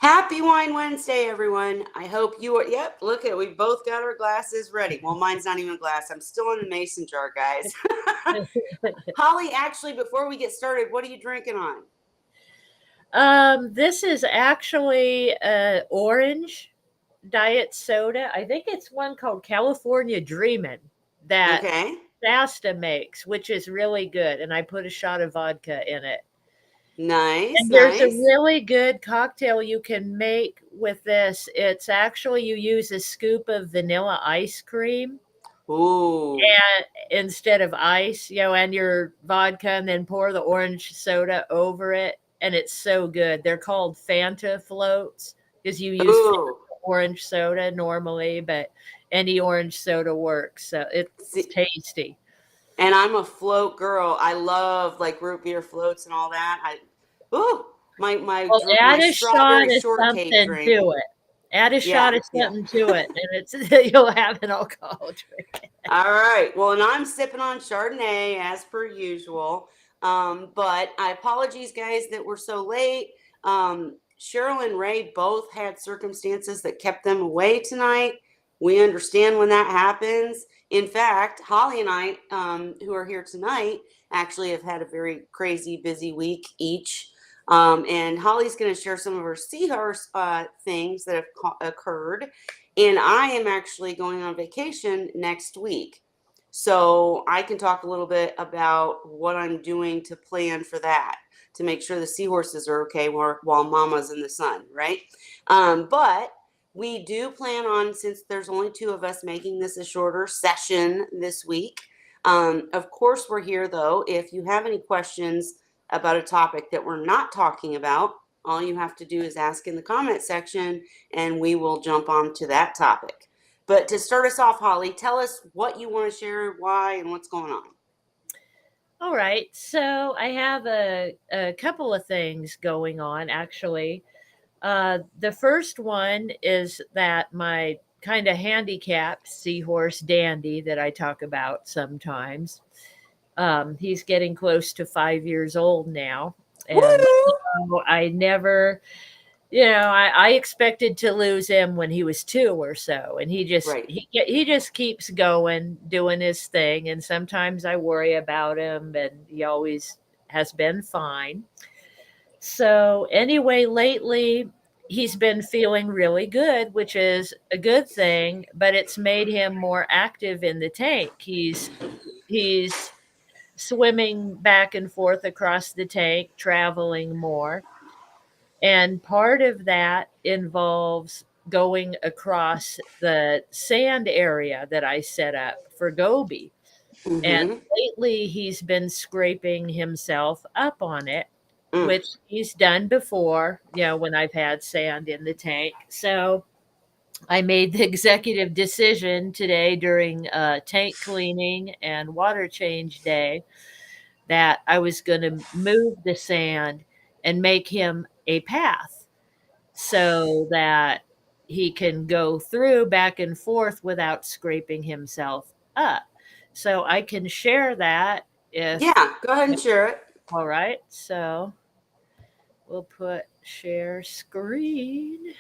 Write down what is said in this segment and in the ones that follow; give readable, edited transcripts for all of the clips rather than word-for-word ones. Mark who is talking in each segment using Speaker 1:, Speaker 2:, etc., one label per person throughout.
Speaker 1: Happy Wine Wednesday, everyone. I hope you are. Yep, look at we both got our glasses ready. Well, mine's not even a glass. I'm still in the mason jar, guys. Holly, actually, before we get started, what are you drinking on?
Speaker 2: This is actually orange diet soda. I think it's one called California Dreamin' that
Speaker 1: Okay.
Speaker 2: Shasta makes, which is really good. And I put a shot of vodka in it.
Speaker 1: Nice,
Speaker 2: And there's a
Speaker 1: nice.
Speaker 2: really good cocktail you can make with this. It's actually you use a scoop of vanilla ice cream
Speaker 1: Ooh.
Speaker 2: and instead of ice, and your vodka, and then pour the orange soda over it, and it's so good. They're called Fanta floats because you use
Speaker 1: Ooh.
Speaker 2: Fanta orange soda normally, but any orange soda works. So it's
Speaker 1: See,
Speaker 2: tasty.
Speaker 1: and I'm a float girl. I love like root beer floats and all that. Ooh,
Speaker 2: Well,
Speaker 1: my
Speaker 2: add a shot
Speaker 1: strawberry
Speaker 2: of
Speaker 1: shortcake
Speaker 2: something
Speaker 1: drink.
Speaker 2: to it. Add a shot
Speaker 1: Yeah,
Speaker 2: of
Speaker 1: yeah.
Speaker 2: something to it, and it's you'll have an alcohol drink.
Speaker 1: All right. Well, and I'm sipping on Chardonnay as per usual. But I apologize, guys, that we're so late. Cheryl and Ray both had circumstances that kept them away tonight. We understand when that happens. In fact, Holly and I, who are here tonight, actually have had a very crazy, busy week each. And Holly's going to share some of her Seahorse things that have occurred. And I am actually going on vacation next week. So I can talk a little bit about what I'm doing to plan for that, to make sure the seahorses are okay while mama's in the sun, right? But we do plan on, since there's only two of us, making this a shorter session this week. Of course, we're here though. If you have any questions about a topic that we're not talking about, all you have to do is ask in the comment section and we will jump on to that topic. But to start us off, Holly, tell us what you want to share, why, and what's going on.
Speaker 2: All right, so I have a couple of things going on actually. The first one is that my kind of handicapped seahorse Dandy that I talk about sometimes. He's getting close to 5 years old now, and
Speaker 1: Woo!
Speaker 2: I never, I expected to lose him when he was two or so, and
Speaker 1: Right.
Speaker 2: he just keeps going, doing his thing, and sometimes I worry about him, and he always has been fine. So, anyway, lately he's been feeling really good, which is a good thing, but it's made him more active in the tank. He's swimming back and forth across the tank, traveling more. And part of that involves going across the sand area that I set up for Goby. And
Speaker 1: Mm-hmm.
Speaker 2: lately he's been scraping himself up on it,
Speaker 1: Mm.
Speaker 2: which he's done before, when I've had sand in the tank. So I made the executive decision today during tank cleaning and water change day that I was going to move the sand and make him a path so that he can go through back and forth without scraping himself up. So I can share that if,
Speaker 1: Yeah, go ahead and share it.
Speaker 2: all right. So we'll put share screen,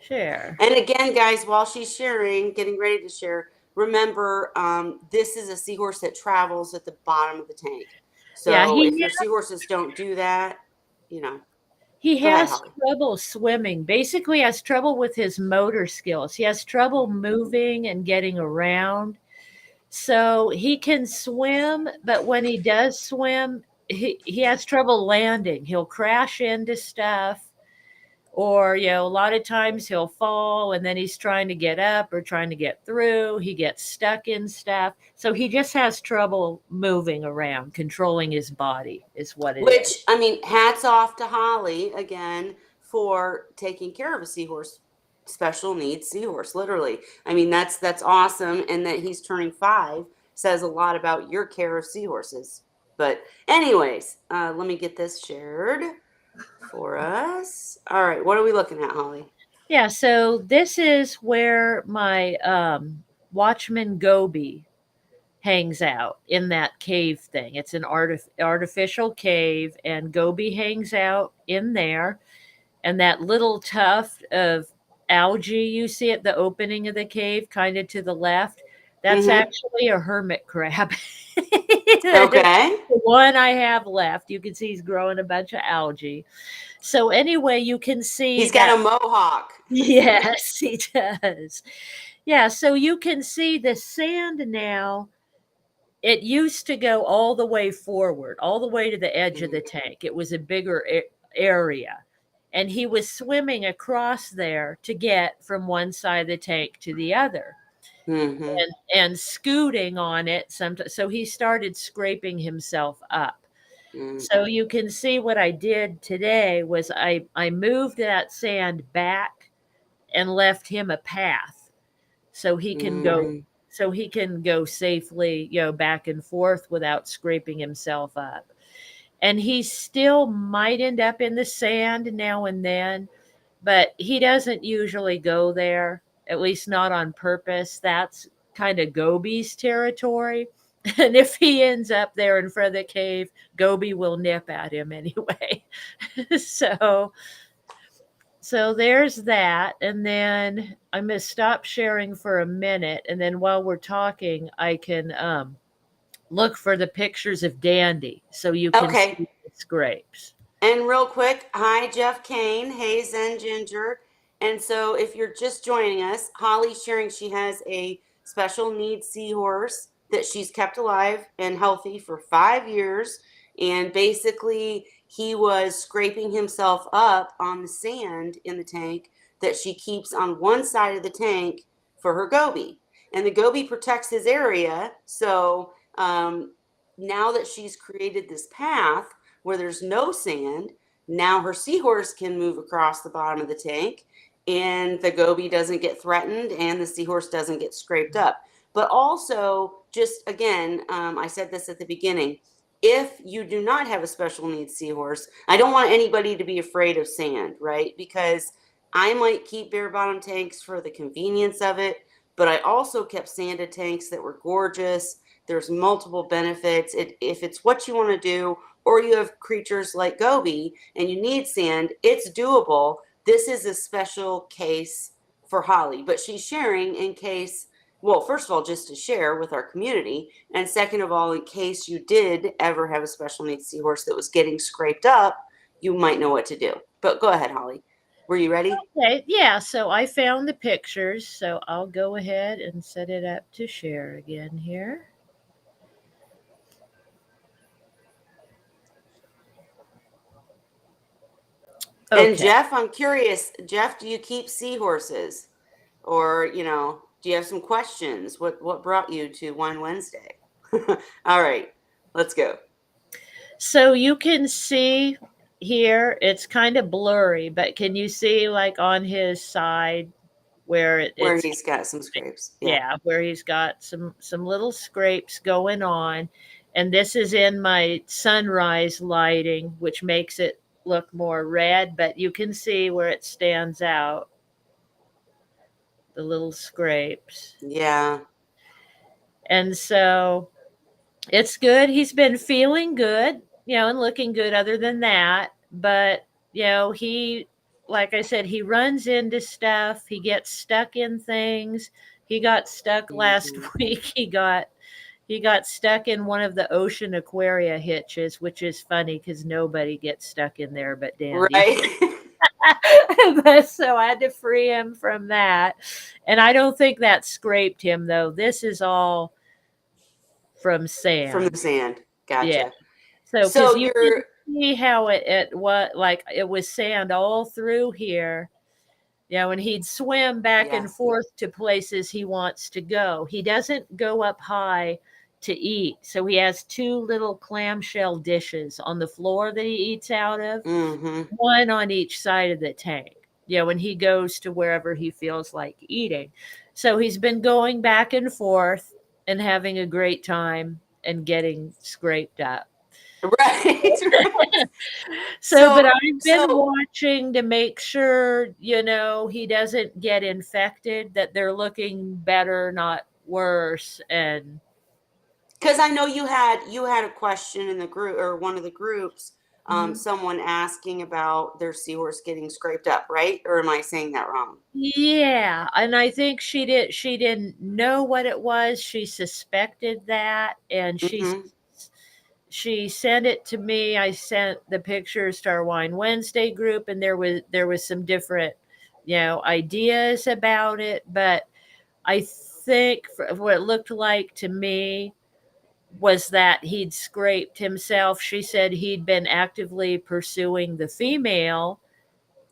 Speaker 2: share.
Speaker 1: And again, guys, while she's sharing, getting ready to share, remember this is a seahorse that travels at the bottom of the tank.
Speaker 2: Yeah,
Speaker 1: So if your seahorses don't do that, you know,
Speaker 2: he
Speaker 1: go ahead,
Speaker 2: has
Speaker 1: Holly.
Speaker 2: trouble swimming. Basically, has trouble with his motor skills. He has trouble moving and getting around. So he can swim, but when he does swim, he has trouble landing. He'll crash into stuff, or, a lot of times he'll fall and then he's trying to get up or trying to get through. He gets stuck in stuff. So he just has trouble moving around, controlling his body, is what it
Speaker 1: Which,
Speaker 2: is.
Speaker 1: I mean, hats off to Holly again for taking care of a seahorse, special needs seahorse, literally. I mean, that's awesome. And that he's turning 5 says a lot about your care of seahorses. But, anyways, let me get this shared for us. All right, what are we looking at, Holly?
Speaker 2: Yeah, so this is where my Watchman Goby hangs out in that cave thing. It's an artificial cave, and Goby hangs out in there. And that little tuft of algae you see at the opening of the cave, kind of to the left, that's
Speaker 1: Mm-hmm.
Speaker 2: actually a hermit crab. It's
Speaker 1: Okay.
Speaker 2: the one I have left. You can see he's growing a bunch of algae. So anyway, you can see
Speaker 1: He's got
Speaker 2: that.
Speaker 1: a mohawk.
Speaker 2: Yes, he does. Yeah, so you can see the sand now. It used to go all the way forward, all the way to the edge of the tank. It was a bigger area. And he was swimming across there to get from one side of the tank to the other,
Speaker 1: Mm-hmm.
Speaker 2: and scooting on it. So he started scraping himself up.
Speaker 1: Mm-hmm.
Speaker 2: So you can see what I did today was I moved that sand back and left him a path so he can go
Speaker 1: Mm-hmm.
Speaker 2: safely, back and forth without scraping himself up. And he still might end up in the sand now and then, but he doesn't usually go there, at least not on purpose. That's kind of Goby's territory. And if he ends up there in front of the cave, Goby will nip at him anyway. so so there's that. And then I'm going to stop sharing for a minute. And then while we're talking, I can look for the pictures of Dandy so you can see
Speaker 1: Okay.
Speaker 2: the scrapes.
Speaker 1: And real quick, hi, Jeff Kane. Hey, Zen Ginger. And so, if you're just joining us, Holly's sharing she has a special needs seahorse that she's kept alive and healthy for 5 years. And basically, he was scraping himself up on the sand in the tank that she keeps on one side of the tank for her goby. And the goby protects his area. So, now that she's created this path, where there's no sand, now her seahorse can move across the bottom of the tank and the goby doesn't get threatened and the seahorse doesn't get scraped up. But also, just again, I said this at the beginning, if you do not have a special needs seahorse, I don't want anybody to be afraid of sand, right? Because I might keep bare bottom tanks for the convenience of it, but I also kept sanded tanks that were gorgeous. There's multiple benefits. If it's what you want to do, or you have creatures like Goby and you need sand, it's doable. This is a special case for Holly, but she's sharing in case, well, first of all, just to share with our community. And second of all, in case you did ever have a special needs seahorse that was getting scraped up, you might know what to do. But go ahead, Holly. Were you ready?
Speaker 2: Okay, yeah, so I found the pictures, so I'll go ahead and set it up to share again here.
Speaker 1: And
Speaker 2: Okay.
Speaker 1: Jeff, I'm curious, Jeff, do you keep seahorses? Or, do you have some questions? What brought you to Wine Wednesday? All right, let's go.
Speaker 2: So you can see here, it's kind of blurry, but can you see like on his side where
Speaker 1: Where
Speaker 2: it's
Speaker 1: he's got some scrapes. Yeah.
Speaker 2: yeah, where he's got some little scrapes going on. And this is in my sunrise lighting, which makes it look more red, but you can see where it stands out, the little scrapes.
Speaker 1: Yeah.
Speaker 2: And so it's good. He's been feeling good, and looking good other than that. But, he, like I said, he runs into stuff. He gets stuck in things. He got stuck last
Speaker 1: Hmm.
Speaker 2: week. He got stuck in one of the ocean aquaria hitches, which is funny because nobody gets stuck in there but Dandy.
Speaker 1: Right.
Speaker 2: But so I had to free him from that. And I don't think that scraped him though. This is all from
Speaker 1: From the
Speaker 2: sand.
Speaker 1: sand.
Speaker 2: Yeah.
Speaker 1: Gotcha.
Speaker 2: So because
Speaker 1: So
Speaker 2: you can
Speaker 1: you're,
Speaker 2: see how it what like it was sand all through here. And he'd swim back
Speaker 1: yeah.
Speaker 2: and forth to places he wants to go. He doesn't go up high to eat. So he has two little clamshell dishes on the floor that he eats out of,
Speaker 1: Hmm.
Speaker 2: one on each side of the tank. When he goes to wherever he feels like eating. So he's been going back and forth and having a great time and getting scraped up.
Speaker 1: Right. Right.
Speaker 2: So, but
Speaker 1: So,
Speaker 2: I've been
Speaker 1: so,
Speaker 2: watching to make sure, he doesn't get infected, that they're looking better, not worse. And
Speaker 1: Because I know you had a question in the group or one of the groups,
Speaker 2: Mhm.
Speaker 1: someone asking about their seahorse getting scraped up, right? Or am I saying that wrong?
Speaker 2: Yeah, and I think she didn't know what it was. She suspected that, and
Speaker 1: Mm-hmm.
Speaker 2: she sent it to me. I sent the pictures to our Wine Wednesday group, and there was some different, ideas about it. But I think what it looked like to me was that he'd scraped himself. She said he'd been actively pursuing the female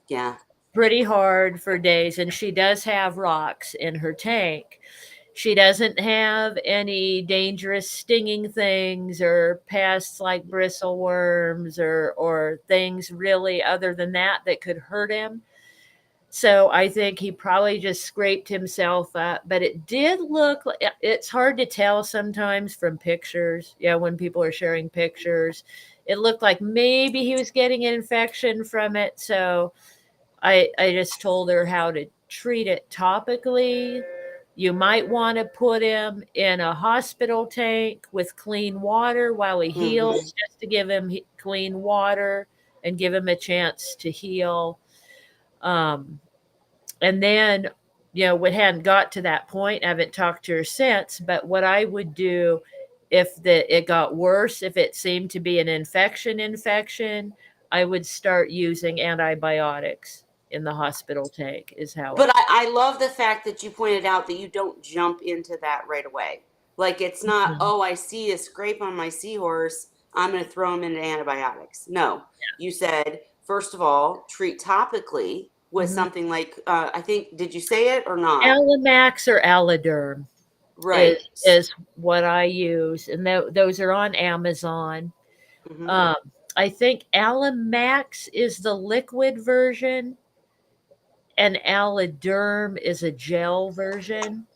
Speaker 1: Yeah.
Speaker 2: pretty hard for days, and she does have rocks in her tank. She doesn't have any dangerous stinging things or pests like bristleworms or things really other than that could hurt him. So I think he probably just scraped himself up, but it did look like it's hard to tell sometimes from pictures. Yeah, when people are sharing pictures, it looked like maybe he was getting an infection from it. So I just told her how to treat it topically. You might want to put him in a hospital tank with clean water while he
Speaker 1: Mm-hmm.
Speaker 2: heals, just to give him clean water and give him a chance to heal. Um, and then, we hadn't got to that point. I haven't talked to her since. But what I would do if it got worse, if it seemed to be an infection, I would start using antibiotics in the hospital tank. Is how
Speaker 1: But
Speaker 2: I.
Speaker 1: I love the fact that you pointed out that you don't jump into that right away. Like it's not,
Speaker 2: Mhm.
Speaker 1: oh, I see a scrape on my seahorse, I'm going to throw him into antibiotics. No, you said, first of all, treat topically with
Speaker 2: Mhm.
Speaker 1: something like, I think, did you say it or not?
Speaker 2: Alamax or Aladerm
Speaker 1: Right.
Speaker 2: is what I use, and those are on Amazon.
Speaker 1: Mm-hmm.
Speaker 2: Um, I think Alamax is the liquid version, and Aliderm is a gel version.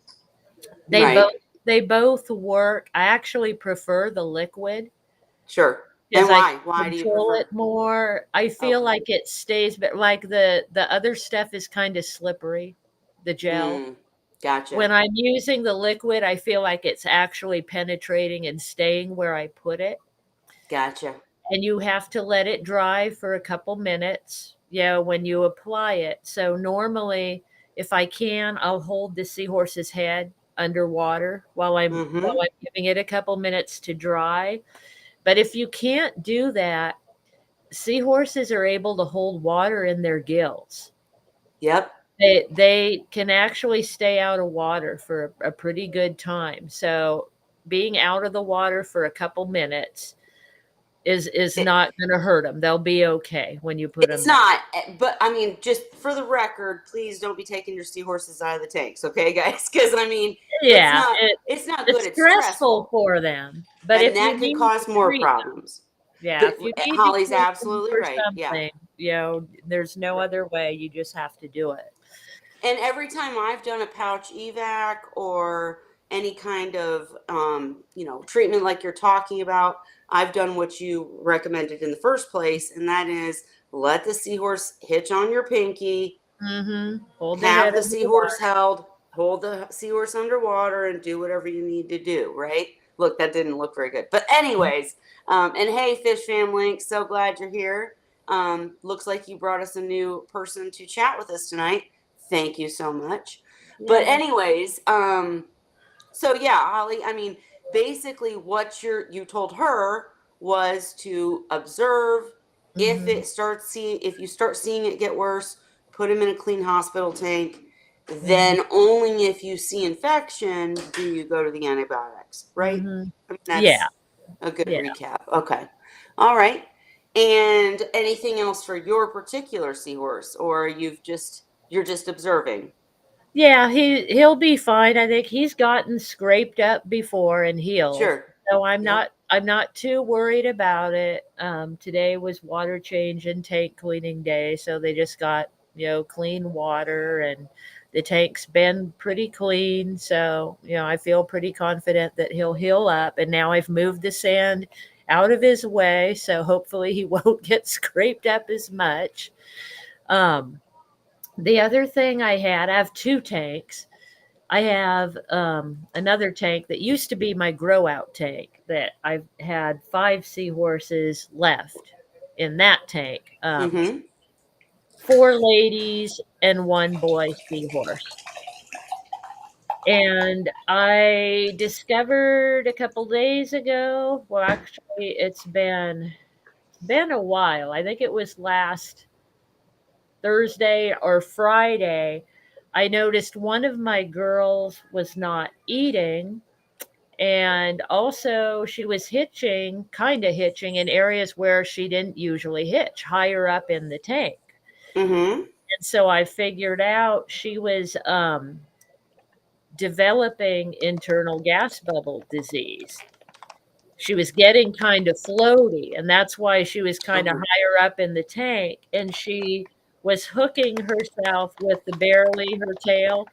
Speaker 2: They
Speaker 1: Right.
Speaker 2: both they both work. I actually prefer the liquid
Speaker 1: Sure.
Speaker 2: because
Speaker 1: And
Speaker 2: I can
Speaker 1: why? Why do you
Speaker 2: control
Speaker 1: prefer?
Speaker 2: it more. I feel
Speaker 1: Okay.
Speaker 2: like it stays, but like the other stuff is kind of slippery, the gel.
Speaker 1: Mm, gotcha.
Speaker 2: When I'm using the liquid, I feel like it's actually penetrating and staying where I put it.
Speaker 1: Gotcha.
Speaker 2: And you have to let it dry for a couple minutes, when you apply it. So normally, if I can, I'll hold the seahorse's head underwater while
Speaker 1: Mm-hmm.
Speaker 2: I'm giving it a couple minutes to dry. But if you can't do that, seahorses are able to hold water in their gills.
Speaker 1: Yep.
Speaker 2: They can actually stay out of water for a pretty good time. So being out of the water for a couple minutes is
Speaker 1: It,
Speaker 2: not going to hurt them. They'll be okay when you put
Speaker 1: It's
Speaker 2: them back.
Speaker 1: not, but I mean, just for the record, please don't be taking your seahorses out of the tanks, okay, guys? Because I mean, it's
Speaker 2: Yeah,
Speaker 1: not, it's not good.
Speaker 2: it's
Speaker 1: It's
Speaker 2: stressful
Speaker 1: stressful,
Speaker 2: for them. But
Speaker 1: and
Speaker 2: if you
Speaker 1: that can
Speaker 2: need to
Speaker 1: cause more
Speaker 2: treat them,
Speaker 1: problems.
Speaker 2: yeah,
Speaker 1: But
Speaker 2: if you need to
Speaker 1: Holly's
Speaker 2: treat them
Speaker 1: absolutely
Speaker 2: for
Speaker 1: right. Yeah,
Speaker 2: something, there's no
Speaker 1: right.
Speaker 2: other way. You just have to do it.
Speaker 1: And every time I've done a pouch evac or any kind of, treatment like you're talking about, I've done what you recommended in the first place, and that is let the seahorse hitch on your pinky,
Speaker 2: Hold the
Speaker 1: have
Speaker 2: head
Speaker 1: the
Speaker 2: under the
Speaker 1: seahorse
Speaker 2: water.
Speaker 1: held, hold the seahorse underwater, and do whatever you need to do, right? Look, that didn't look very good. But, anyways, and hey, Fish Fam Link, so glad you're here. Looks like you brought us a new person to chat with us tonight. Thank you so much. But,
Speaker 2: Yeah.
Speaker 1: anyways, so yeah, Holly, I mean, basically what you told her was to observe. If
Speaker 2: Mhm.
Speaker 1: if you start seeing it get worse, put him in a clean hospital tank.
Speaker 2: Mhm.
Speaker 1: Then only if you see infection do you go to the antibiotics, right?
Speaker 2: Mhm.
Speaker 1: I mean,
Speaker 2: Yeah.
Speaker 1: that's a good
Speaker 2: Yeah.
Speaker 1: recap. Okay. All right. And anything else for your particular seahorse, or you're just observing?
Speaker 2: Yeah, he'll be fine. I think he's gotten scraped up before and healed.
Speaker 1: Sure.
Speaker 2: So
Speaker 1: Yep.
Speaker 2: I'm not too worried about it. Today was water change and tank cleaning day, so they just got, clean water, and the tank's been pretty clean. So, I feel pretty confident that he'll heal up, and now I've moved the sand out of his way, so hopefully he won't get scraped up as much. Um the other thing I have 2 tanks. I have another tank that used to be my grow out tank that I've had 5 seahorses left in that tank.
Speaker 1: Mm-hmm.
Speaker 2: 4 ladies and 1 boy seahorse. And I discovered a couple days ago, well, actually, it's been a while. I think it was last Thursday or Friday. I noticed one of my girls was not eating, and also she was hitching, kind of hitching in areas where she didn't usually hitch, higher up in the tank.
Speaker 1: Mm-hmm.
Speaker 2: And so I figured out she was developing internal gas bubble disease. She was getting kind of floaty, and that's why she was kind of
Speaker 1: Oh,
Speaker 2: higher up in the tank. And she was hooking herself with the barely her tail,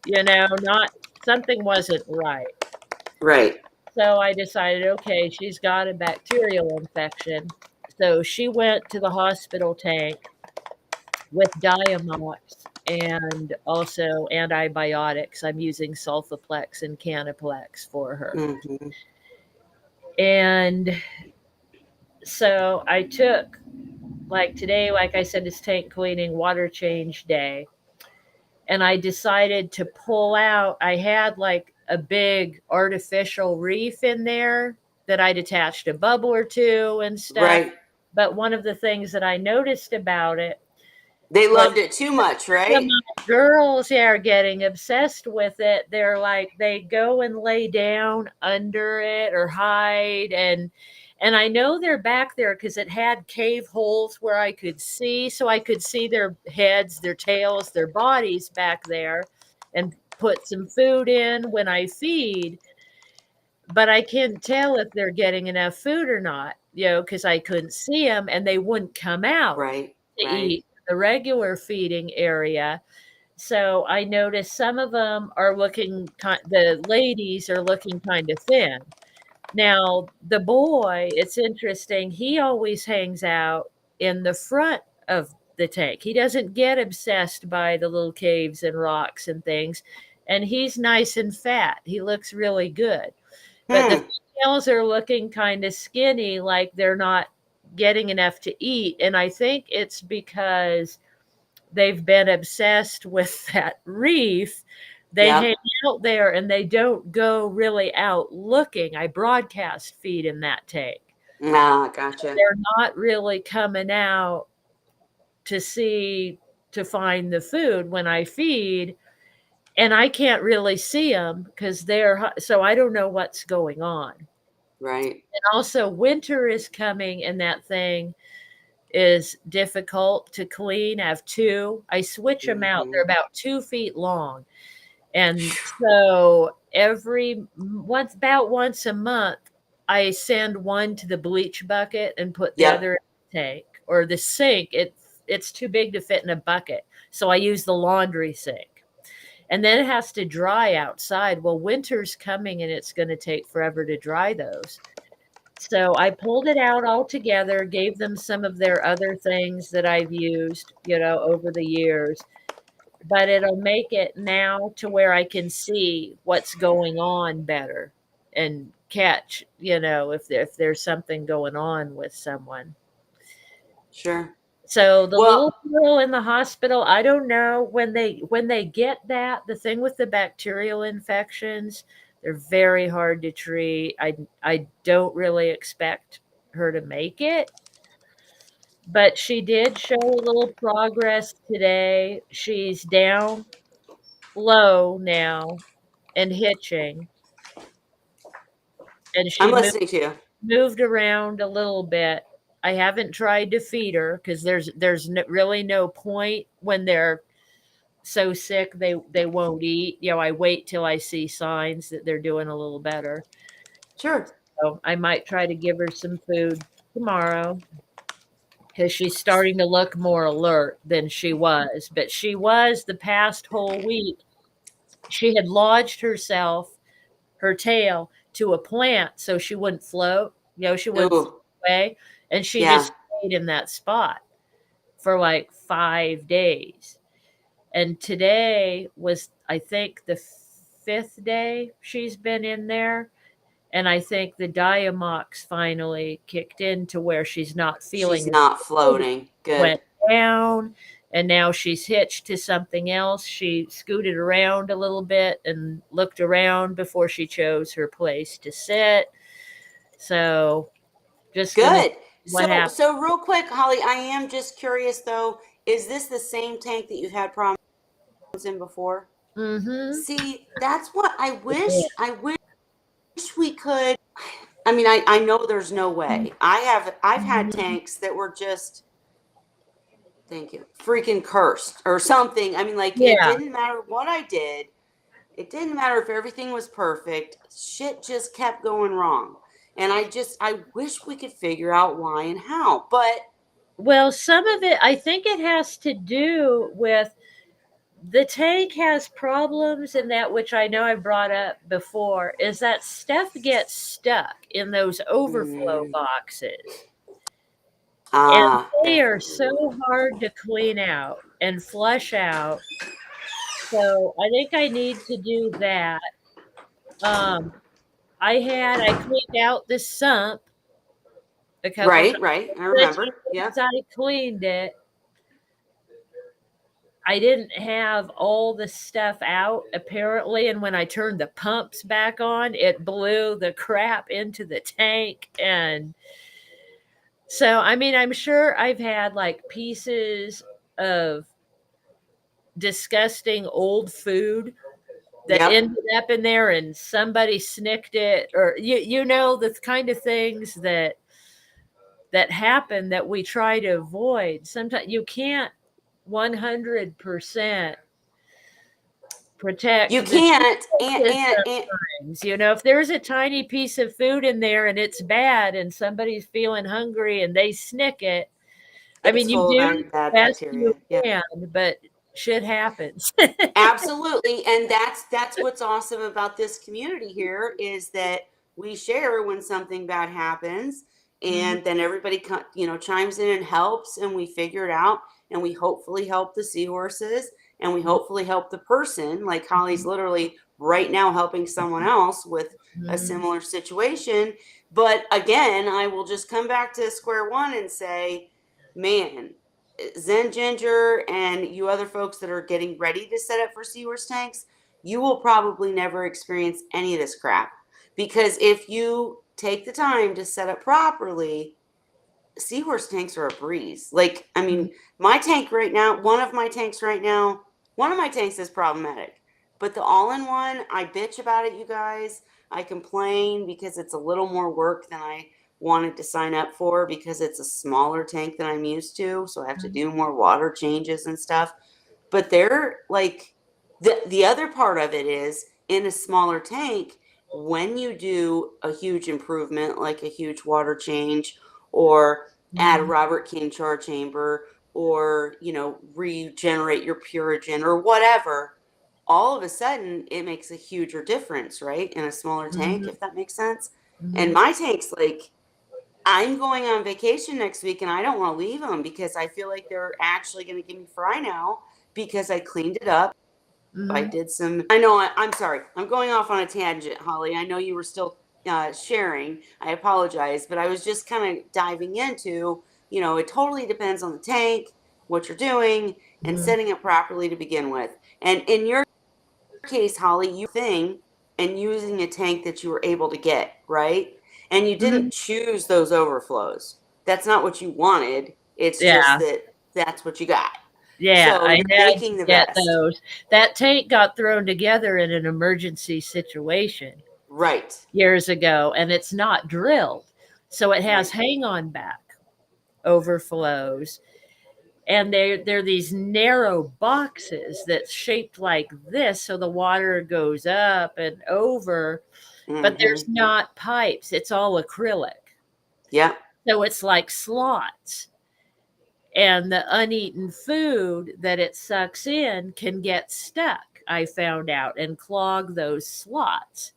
Speaker 2: not something wasn't right.
Speaker 1: right.
Speaker 2: So I decided, okay, she's got a bacterial infection. So she went to the hospital tank with Diamox and also antibiotics. I'm using Sulfaplex and Canaplex for her.
Speaker 1: Mm-hmm.
Speaker 2: And so I took, like today, like I said, is tank cleaning, water change day. And I decided to pull out, I had like a big artificial reef in there that I'd attached a bubbler to and stuff.
Speaker 1: Right.
Speaker 2: But one of the things that I noticed about it
Speaker 1: They
Speaker 2: was
Speaker 1: loved it too much,
Speaker 2: the
Speaker 1: right?
Speaker 2: my girls are getting obsessed with it. They're like they go and lay down under it or hide, and I know they're back there because it had cave holes where I could see, so I could see their heads, their tails, their bodies back there, and put some food in when I feed. But I can't tell if they're getting enough food or not, because I couldn't see them and they wouldn't come out
Speaker 1: Right.
Speaker 2: to
Speaker 1: Right.
Speaker 2: eat the regular feeding area. So I noticed some of them are looking the ladies are looking kind of thin. Now, the boy, it's interesting, he always hangs out in the front of the tank. He doesn't get obsessed by the little caves and rocks and things, and he's nice and fat. He looks really good. But the
Speaker 1: Hmm.
Speaker 2: females are looking kind of skinny, like they're not getting enough to eat, and I think it's because they've been obsessed with that reef. They hang
Speaker 1: Yep.
Speaker 2: out there and they don't go really out looking. I broadcast feed in that tank.
Speaker 1: Ah, gotcha.
Speaker 2: They're not really coming out to see to find the food when I feed, and I can't really see them because so I don't know what's going on.
Speaker 1: Right.
Speaker 2: And also winter is coming and that thing is difficult to clean. I have two. I switch them out.
Speaker 1: Mm-hmm.
Speaker 2: They're about 2 feet long. And so about once a month, I send one to the bleach bucket and put the
Speaker 1: Yep.
Speaker 2: other in the tank or the sink. It's too big to fit in a bucket. So I use the laundry sink. And then it has to dry outside. Well, winter's coming and it's going to take forever to dry those. So I pulled it out all together, gave them some of their other things that I've used, over the years, but it'll make it now to where I can see what's going on better and catch, if there's something going on with someone.
Speaker 1: Sure.
Speaker 2: So the
Speaker 1: Well,
Speaker 2: little girl in the hospital, I don't know when they get that, the thing with the bacterial infections, they're very hard to treat. I don't really expect her to make it, but she did show a little progress today. She's down low now and hitching, and
Speaker 1: I'm
Speaker 2: she
Speaker 1: listening to you.
Speaker 2: moved around a little bit. I haven't tried to feed her because there's really no point when they're so sick they won't eat. I wait till I see signs that they're doing a little better.
Speaker 1: Sure.
Speaker 2: So I might try to give her some food tomorrow because she's starting to look more alert than she was. But she was the past whole week. She had lodged her tail to a plant so she wouldn't float. She wouldn't float
Speaker 1: Ooh.
Speaker 2: away, and she just
Speaker 1: Yeah.
Speaker 2: stayed in that spot for like 5 days. And today was, I think, the fifth day she's been in there. And I think the Diamox finally kicked in to where she's not
Speaker 1: She's
Speaker 2: feeling as
Speaker 1: not
Speaker 2: floaty.
Speaker 1: floating.
Speaker 2: Went
Speaker 1: Good.
Speaker 2: down, and now she's hitched to something else. She scooted around a little bit and looked around before she chose her place to sit. So just gonna
Speaker 1: Good.
Speaker 2: see what happens.
Speaker 1: So real quick, Holly, I am just curious though, is this the same tank that you've had problems in before?
Speaker 2: Mm-hmm.
Speaker 1: See, that's what I
Speaker 2: Yeah.
Speaker 1: wish. I wish we could. I mean, I know there's no way. I've had
Speaker 2: Mhm.
Speaker 1: tanks that were just, thank you, freaking cursed or something. I mean, like it
Speaker 2: Yeah.
Speaker 1: didn't matter what I did. It didn't matter if everything was perfect. Shit just kept going wrong. And I wish we could figure out why and how. But
Speaker 2: Well, some of it, I think it has to do with the tank has problems, and that, which I know I brought up before, is that stuff gets stuck in those overflow
Speaker 1: mm,
Speaker 2: boxes. And they
Speaker 1: that,
Speaker 2: are so hard to clean out and flush out. So I think I need to do that. Um, I cleaned out the sump a couple
Speaker 1: right,
Speaker 2: times.
Speaker 1: right. I
Speaker 2: The
Speaker 1: remember.
Speaker 2: times
Speaker 1: Yep.
Speaker 2: I cleaned it, I didn't have all the stuff out apparently, and when I turned the pumps back on, it blew the crap into the tank. And so, I mean, I'm sure I've had like pieces of disgusting old food that
Speaker 1: Yep.
Speaker 2: ended up in there, and somebody snicked it, or you know, the kind of things that happen that we try to avoid. Sometimes you can't 100%
Speaker 1: You
Speaker 2: protect the
Speaker 1: can't and
Speaker 2: systems. You know, if there's a tiny piece of food in there and it's bad and somebody's feeling hungry and they snick it, I
Speaker 1: it's
Speaker 2: mean, you
Speaker 1: full of
Speaker 2: do
Speaker 1: bad
Speaker 2: the best you
Speaker 1: bacteria. Yep.
Speaker 2: can, but shit happens.
Speaker 1: Absolutely. And that's what's awesome about this community here is that we share when something bad happens
Speaker 2: Mhm,
Speaker 1: and then everybody chimes in and helps and we figure it out and we hopefully help the seahorses and we
Speaker 2: mhm,
Speaker 1: hopefully help the person like Holly's literally right now helping someone else with a
Speaker 2: mhm,
Speaker 1: similar situation. But again, I will just come back to square one and say, man, Zen Ginger and you other folks that are getting ready to set up for Seahorse tanks, you will probably never experience any of this crap. Because if you take the time to set up properly, Seahorse tanks are a breeze. Like, I
Speaker 2: mhm,
Speaker 1: mean, my tank right now, one of my tanks is problematic. But the all in one, I bitch about it, you guys. I complain because it's a little more work than I wanted to sign up for because it's a smaller tank than I'm used to. So I have to
Speaker 2: mhm,
Speaker 1: do more water changes and stuff. But they're like the other part of it is in a smaller tank, when you do a huge improvement like a huge water change or add a
Speaker 2: mhm,
Speaker 1: Robert King char chamber or regenerate your Purigen or whatever, all of a sudden it makes a huger difference, right? In a smaller tank,
Speaker 2: mhm,
Speaker 1: if that makes sense. And
Speaker 2: mhm,
Speaker 1: my tank's like I'm going on vacation next week and I don't want to leave them because I feel like they're actually going to give me fry now because I cleaned it up. I
Speaker 2: mhm.
Speaker 1: did some. I know. I'm sorry. I'm going off on a tangent, Holly. I know you were still sharing. I apologize, but I was just kind of diving into. It totally depends on the tank, what you're doing, and
Speaker 2: Mhm,
Speaker 1: setting it properly to begin with. And in your case, Holly, you thing and using a tank that you were able to get right, and you
Speaker 2: mhm.
Speaker 1: didn't choose those overflows. That's not what you wanted. It's just
Speaker 2: Yeah,
Speaker 1: that that's what you got.
Speaker 2: yeah,
Speaker 1: So
Speaker 2: I
Speaker 1: you're
Speaker 2: had to
Speaker 1: making the
Speaker 2: get
Speaker 1: best.
Speaker 2: those. That tank got thrown together in an emergency situation
Speaker 1: Right.
Speaker 2: years ago, and it's not drilled. So it has
Speaker 1: Right.
Speaker 2: hang on back overflows. And they're these narrow boxes that's shaped like this, so the water goes up and over, but there's
Speaker 1: Mm-hmm.
Speaker 2: not pipes. It's all acrylic.
Speaker 1: Yep.
Speaker 2: So it's like slots. And the uneaten food that it sucks in can get stuck, I found out, and clog those slots.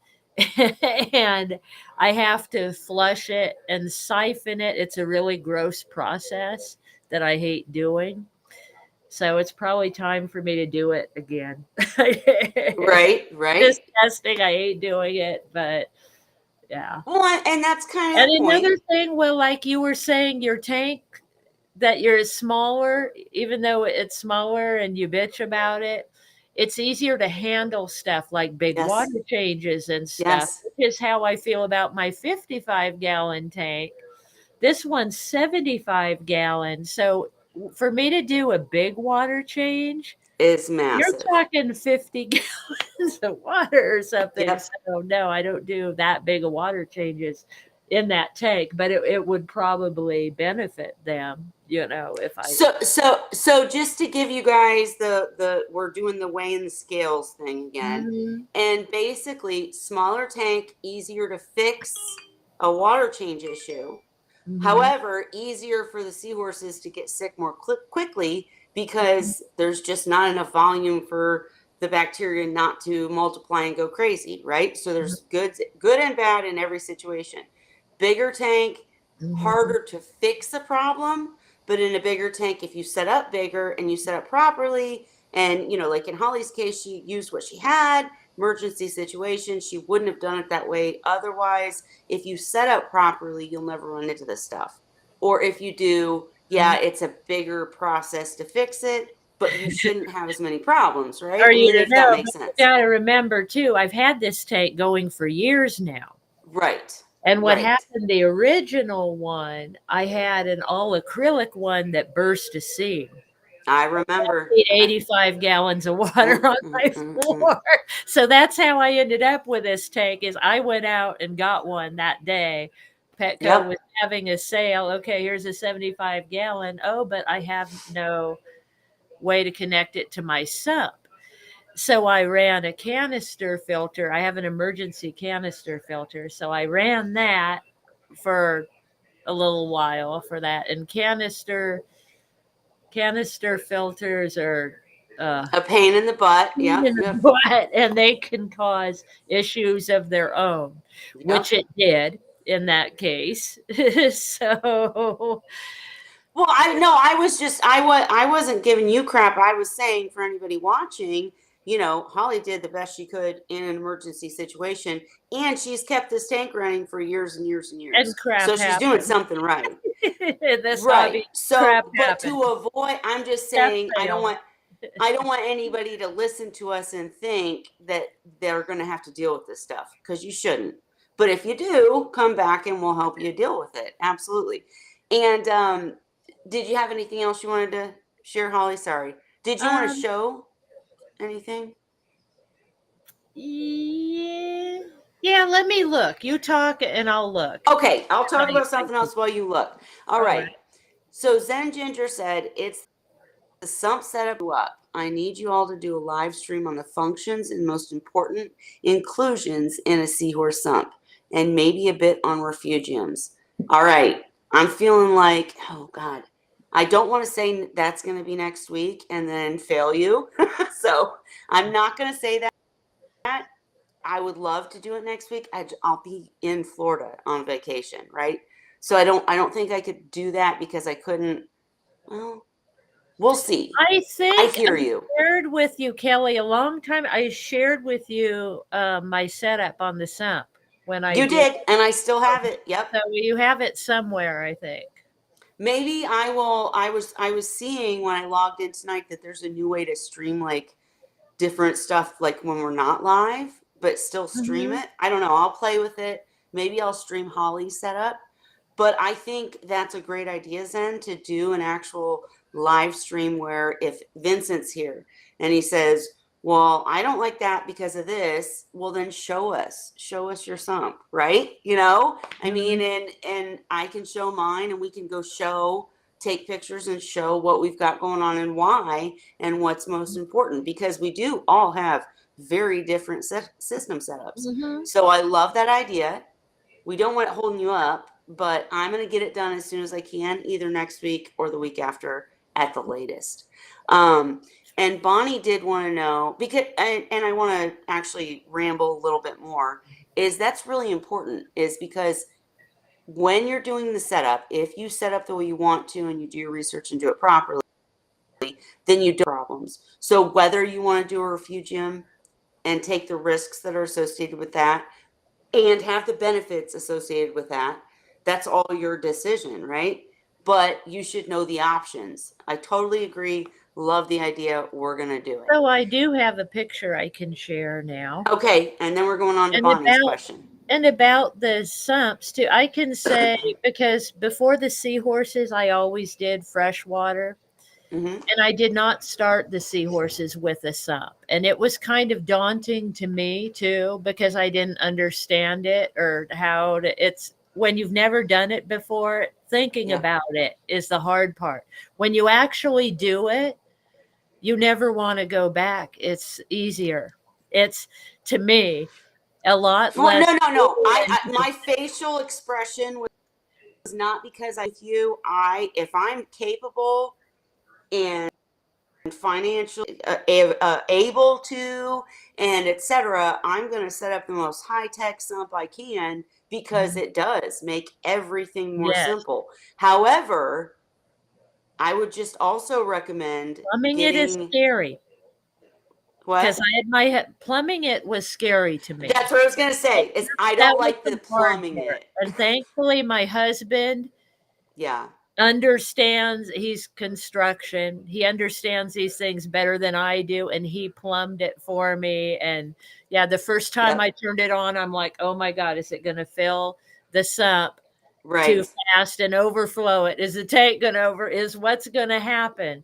Speaker 2: And I have to flush it and siphon it. It's a really gross process that I hate doing. So it's probably time for me to do it again.
Speaker 1: Right, right.
Speaker 2: Just testing, I hate doing it, but yeah.
Speaker 1: Well, and that's kind of
Speaker 2: And
Speaker 1: the point.
Speaker 2: another thing, well, like you were saying, your tank that you're smaller, even though it's smaller and you bitch about it, it's easier to handle stuff like big
Speaker 1: Yes,
Speaker 2: water changes and stuff,
Speaker 1: yes,
Speaker 2: which is how I feel about my 55-gallon tank. This one's 75-gallon. So for me to do a big water change,
Speaker 1: is
Speaker 2: you're
Speaker 1: massive.
Speaker 2: talking 50 gallons of water or something.
Speaker 1: Yep.
Speaker 2: So no, I don't do that big of water changes in that tank, but it would probably benefit them, if I.
Speaker 1: So just to give you guys the we're doing the weighing the scales thing again.
Speaker 2: Mhm,
Speaker 1: And basically smaller tank, easier to fix a water change issue.
Speaker 2: mhm,
Speaker 1: However, easier for the seahorses to get sick more quickly
Speaker 2: mhm,
Speaker 1: because there's just not enough volume for the bacteria not to multiply and go crazy, right? So
Speaker 2: mhm,
Speaker 1: there's good and bad in every situation. Bigger tank,
Speaker 2: mhm,
Speaker 1: harder to fix a problem, but in a bigger tank, if you set up bigger and you set up properly, and like in Holly's case, she used what she had, emergency situation, she wouldn't have done it that way otherwise. If you set up properly, you'll never run into this stuff. Or if you do, yeah,
Speaker 2: mhm.
Speaker 1: it's a bigger process to fix it, but you shouldn't have as many problems, right?
Speaker 2: Are
Speaker 1: I
Speaker 2: you
Speaker 1: mean,
Speaker 2: to
Speaker 1: if that
Speaker 2: know,
Speaker 1: makes
Speaker 2: but you
Speaker 1: sense.
Speaker 2: gotta remember too, I've had this tank going for years now.
Speaker 1: Right,
Speaker 2: And what
Speaker 1: right.
Speaker 2: happened, the original one, I had an all acrylic one that burst a seam.
Speaker 1: I remember.
Speaker 2: Need 85 gallons of water on my
Speaker 1: Mm.
Speaker 2: floor. So that's how I ended up with this tank is I went out and got one that day. Petco was
Speaker 1: Yep.
Speaker 2: having a sale. Okay, here's a 75 gallon. Oh, but I have no way to connect it to my sump. So I ran a canister filter. I have an emergency canister filter. So I ran that for a little while for that. And canister filters are
Speaker 1: A pain in the butt.
Speaker 2: pain
Speaker 1: Yep,
Speaker 2: in the
Speaker 1: yep,
Speaker 2: butt, and they can cause issues of their own, which
Speaker 1: yep.
Speaker 2: it did in that case. So,
Speaker 1: Well, I no, I was just I wasn't giving you crap. I was saying for anybody watching, Holly did the best she could in an emergency situation, and she's kept this tank running for years and years and
Speaker 2: and
Speaker 1: years.
Speaker 2: crap
Speaker 1: So she's doing
Speaker 2: happens.
Speaker 1: something right.
Speaker 2: In this
Speaker 1: Right.
Speaker 2: hobby, crap
Speaker 1: So, but to
Speaker 2: happens.
Speaker 1: avoid, I'm just
Speaker 2: Stuff
Speaker 1: saying,
Speaker 2: fails.
Speaker 1: I don't want anybody to listen to us and think that they're going to have to deal with this stuff because you shouldn't. But if you do, come back and we'll help you deal with it. Absolutely. And did you have anything else you wanted to share, Holly? Sorry. Did you want to
Speaker 2: Um,
Speaker 1: show anything?
Speaker 2: yeah, yeah. Let me look. You talk, and I'll look.
Speaker 1: Okay, I'll talk
Speaker 2: I,
Speaker 1: about something else while you look. All
Speaker 2: all
Speaker 1: right.
Speaker 2: right.
Speaker 1: So Zen Ginger said it's the sump setup up. I need you all to do a live stream on the functions and most important inclusions in a seahorse sump, and maybe a bit on refugiums. All right, I'm feeling like, oh God, I don't want to say that's going to be next week and then fail you. So I'm not going to say that. I would love to do it next week. I'll be in Florida on vacation, right? So I don't think I could do that because I couldn't. Well, we'll see.
Speaker 2: I
Speaker 1: I
Speaker 2: think I
Speaker 1: hear you.
Speaker 2: shared with you, Kelly, a long time. I shared with you my setup on the sump when I
Speaker 1: You
Speaker 2: did.
Speaker 1: did, and I still have it. Yep.
Speaker 2: So you have it somewhere, I think.
Speaker 1: Maybe I will. I was seeing when I logged in tonight that there's a new way to stream like different stuff like when we're not live, but still stream
Speaker 2: Hmm.
Speaker 1: it. I don't know. I'll play with it. Maybe I'll stream Holly's setup. But I think that's a great idea, Zen, to do an actual live stream where if Vincent's here and he says, well, I don't like that because of this, well then show us your sump, right? I mean,
Speaker 2: Hmm.
Speaker 1: and I can show mine and we can go take pictures and show what we've got going on and why and what's most important because we do all have very different system setups.
Speaker 2: Hmm.
Speaker 1: So I love that idea. We don't want it holding you up, but I'm going to get it done as soon as I can, either next week or the week after at the latest. Um, and Bonnie did want to know because, and I want to actually ramble a little bit more, is that's really important, is because when you're doing the setup, if you set up the way you want to and you do your research and do it properly, then you don't have problems. So whether you want to do a refugium and take the risks that are associated with that and have the benefits associated with that, that's all your decision, right? But you should know the options. I totally agree. Love the idea. We're going to do it.
Speaker 2: So I do have a picture I can share now.
Speaker 1: Okay. And then we're going on to
Speaker 2: And
Speaker 1: Bonnie's
Speaker 2: about
Speaker 1: question.
Speaker 2: and about the sumps too, I can say because before the seahorses, I always did freshwater.
Speaker 1: Mm-hmm.
Speaker 2: And I did not start the seahorses with a sump. And it was kind of daunting to me too, because I didn't understand it or how to, it's when you've never done it before, thinking
Speaker 1: Yeah.
Speaker 2: about it is the hard part. When you actually do it, you never want to go back. It's easier. It's to me a lot
Speaker 1: Well,
Speaker 2: less.
Speaker 1: no. My facial expression was not because I with you. If I'm capable and financially able to, and etc., I'm going to set up the most high tech sump I can because it does make everything more
Speaker 2: Yes.
Speaker 1: simple. However, I would just also recommend
Speaker 2: Plumbing it is
Speaker 1: getting
Speaker 2: scary because
Speaker 1: what?
Speaker 2: I had plumbing it was scary to me.
Speaker 1: That's what I was going to say. Is I
Speaker 2: That
Speaker 1: don't
Speaker 2: was
Speaker 1: like the
Speaker 2: the hard
Speaker 1: plumbing
Speaker 2: part,
Speaker 1: it.
Speaker 2: and thankfully, my husband
Speaker 1: Yeah.
Speaker 2: understands he's construction. He understands these things better than I do, and he plumbed it for me. And yeah, the first time I
Speaker 1: Yep.
Speaker 2: turned it on, I'm like, "Oh my god, is it going to fill the sump too
Speaker 1: Right.
Speaker 2: fast and overflow it? Is the tank going to is what's going to happen?"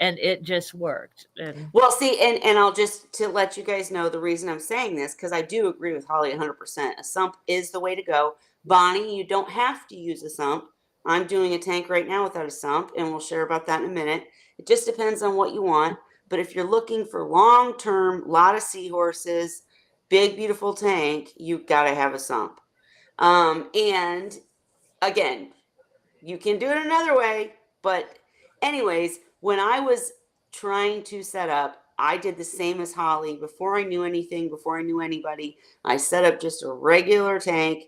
Speaker 2: And it just worked. And
Speaker 1: Well, see, and I'll just to let you guys know the reason I'm saying this because I do agree with Holly 100%. A sump is the way to go. Bonnie, you don't have to use a sump. I'm doing a tank right now without a sump, and we'll share about that in a minute. It just depends on what you want. But if you're looking for long term, lot of seahorses, big beautiful tank, you got to have a sump. And again, you can do it another way. But, anyways, when I was trying to set up, I did the same as Holly. Before I knew anything, before I knew anybody, I set up just a regular tank,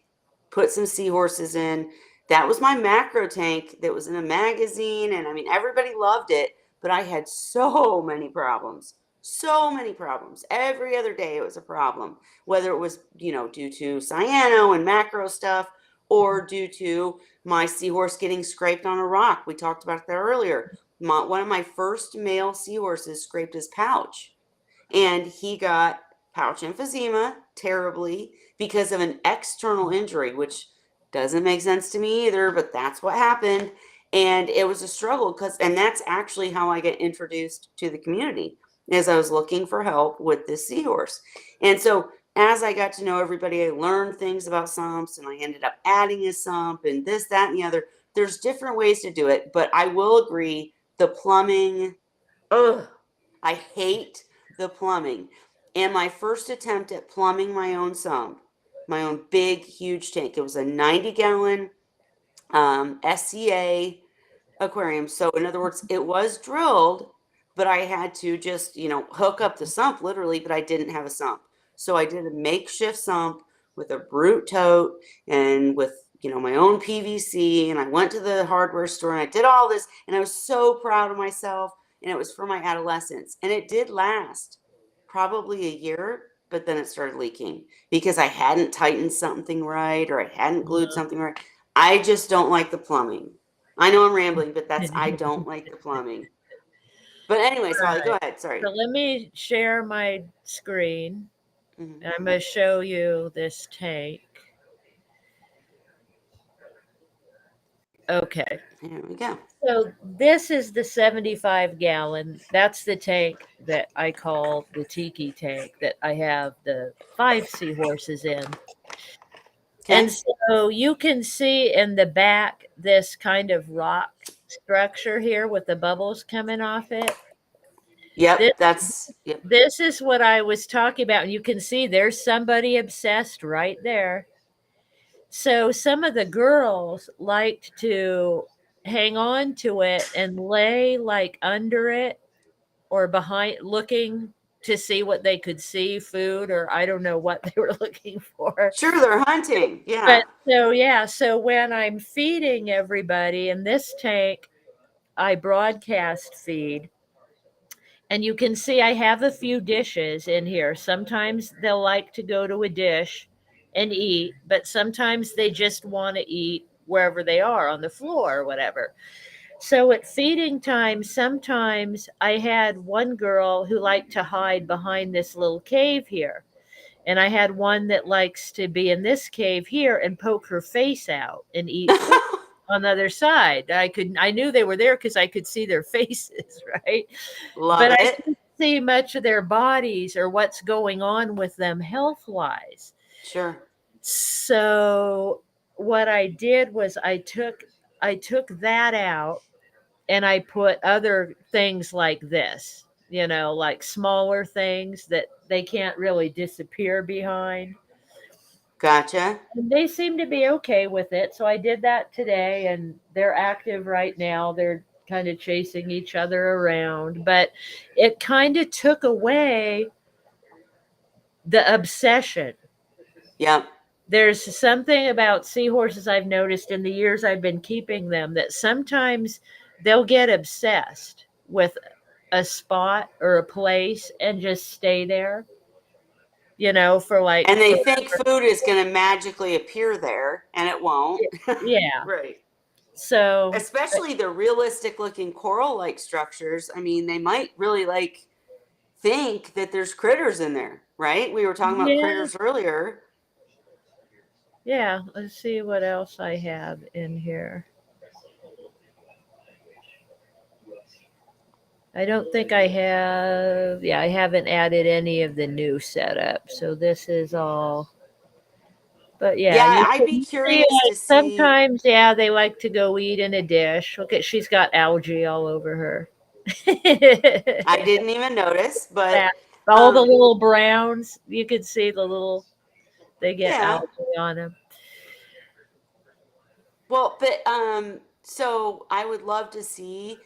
Speaker 1: put some seahorses in. That was my macro tank that was in a magazine. And I mean, everybody loved it, but I had so many problems. So many problems. Every other day it was a problem, whether it was, due to cyano and macro stuff or due to my seahorse getting scraped on a rock. We talked about that earlier. One of my first male seahorses scraped his pouch, and he got pouch emphysema terribly because of an external injury, which doesn't make sense to me either, but that's what happened. And it was a struggle and that's actually how I get introduced to the community as I was looking for help with this seahorse. And so as I got to know everybody, I learned things about sumps and I ended up adding a sump and this, that, and the other. There's different ways to do it, but I will agree the plumbing, ugh, I hate the plumbing. And my first attempt at plumbing my own sump, my own big, huge tank, it was a 90-gallon SCA aquarium. So in other words, it was drilled, but I had to just, hook up the sump literally, but I didn't have a sump. So I did a makeshift sump with a brute tote and with, my own PVC. And I went to the hardware store and I did all this. And I was so proud of myself. And it was for my adolescence. And it did last probably a year, but then it started leaking because I hadn't tightened something right or I hadn't glued something right. I just don't like the plumbing. I know I'm rambling, but I don't like the plumbing. But anyways, Holly,
Speaker 2: right.
Speaker 1: go ahead. Sorry.
Speaker 2: So let me share my screen.
Speaker 1: Mhm.
Speaker 2: And I'm going to show you this tank. Okay.
Speaker 1: Here we go.
Speaker 2: So this is the 75 gallon. That's the tank that I call the tiki tank that I have the 5 seahorses in. And
Speaker 1: Okay.
Speaker 2: so you can see in the back this kind of rock structure here with the bubbles coming off it. This,
Speaker 1: Yep. Yep.
Speaker 2: this is what I was talking about. And you can see there's somebody obsessed right there. So some of the girls liked to hang on to it and lay like under it or behind looking to see what they could see, food, or I don't know what they were looking for.
Speaker 1: Sure, they're hunting.
Speaker 2: But
Speaker 1: Yeah.
Speaker 2: so yeah, so when I'm feeding everybody in this tank, I broadcast feed. And you can see I have a few dishes in here. Sometimes they'll like to go to a dish and eat, but sometimes they just want to eat wherever they are on the floor or whatever. So at feeding time, sometimes I had one girl who liked to hide behind this little cave here. And I had one that likes to be in this cave here and poke her face out and eat food on the other side. I knew they were there because I could see their faces, right?
Speaker 1: Love
Speaker 2: But I
Speaker 1: it.
Speaker 2: couldn't see much of their bodies or what's going on with them health wise.
Speaker 1: Sure.
Speaker 2: So what I did was I took that out and I put other things like this, like smaller things that they can't really disappear behind.
Speaker 1: Gotcha.
Speaker 2: And they seem to be okay with it. So I did that today and they're active right now. They're kind of chasing each other around, but it kind of took away the obsession.
Speaker 1: Yep.
Speaker 2: There's something about seahorses I've noticed in the years I've been keeping them that sometimes they'll get obsessed with a spot or a place and just stay there, for like
Speaker 1: And they
Speaker 2: for
Speaker 1: think food is going to magically appear there, and it won't.
Speaker 2: yeah.
Speaker 1: Right.
Speaker 2: So
Speaker 1: Especially the realistic looking coral like structures. I mean, they might really like think that there's critters in there, right? We were talking about
Speaker 2: yeah,
Speaker 1: critters earlier.
Speaker 2: yeah. Let's see what else I have in here. I don't think I have. Yeah, I haven't added any of the new setup. So this is all. But yeah,
Speaker 1: Yeah,
Speaker 2: you
Speaker 1: I'd be
Speaker 2: can see
Speaker 1: curious
Speaker 2: like
Speaker 1: to see.
Speaker 2: sometimes, yeah, they like to go eat in a dish. Look at she's got algae all over her.
Speaker 1: I didn't even notice, but
Speaker 2: That all the
Speaker 1: um,
Speaker 2: little browns, you can see the little they get
Speaker 1: yeah.
Speaker 2: algae on them.
Speaker 1: Well, but so I would love to see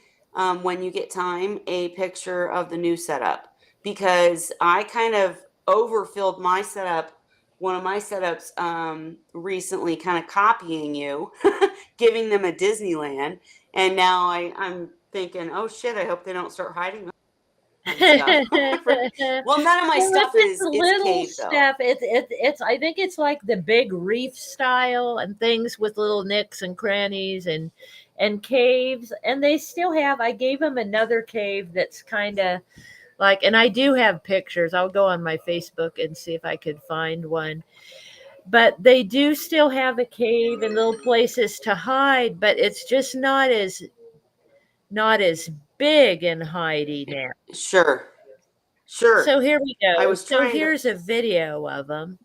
Speaker 1: when you get time a picture of the new setup because I kind of overfilled my setup. One of my setups recently, kind of copying you, giving them a Disneyland, and now I'm thinking, oh shit, I hope they don't start hiding my stuff. Well, none of my
Speaker 2: Well, if
Speaker 1: stuff
Speaker 2: it's
Speaker 1: is
Speaker 2: little
Speaker 1: cave though.
Speaker 2: stuff, it's I think it's like the big reef style and things with little nicks and crannies and caves. And they still have. I gave them another cave that's kind of like, and I do have pictures. I'll go on my Facebook and see if I could find one. But they do still have a cave and little places to hide, but it's just not as big and hidey now.
Speaker 1: Sure, sure.
Speaker 2: So here we
Speaker 1: I
Speaker 2: go.
Speaker 1: was
Speaker 2: So
Speaker 1: trying to.
Speaker 2: here's a video of them.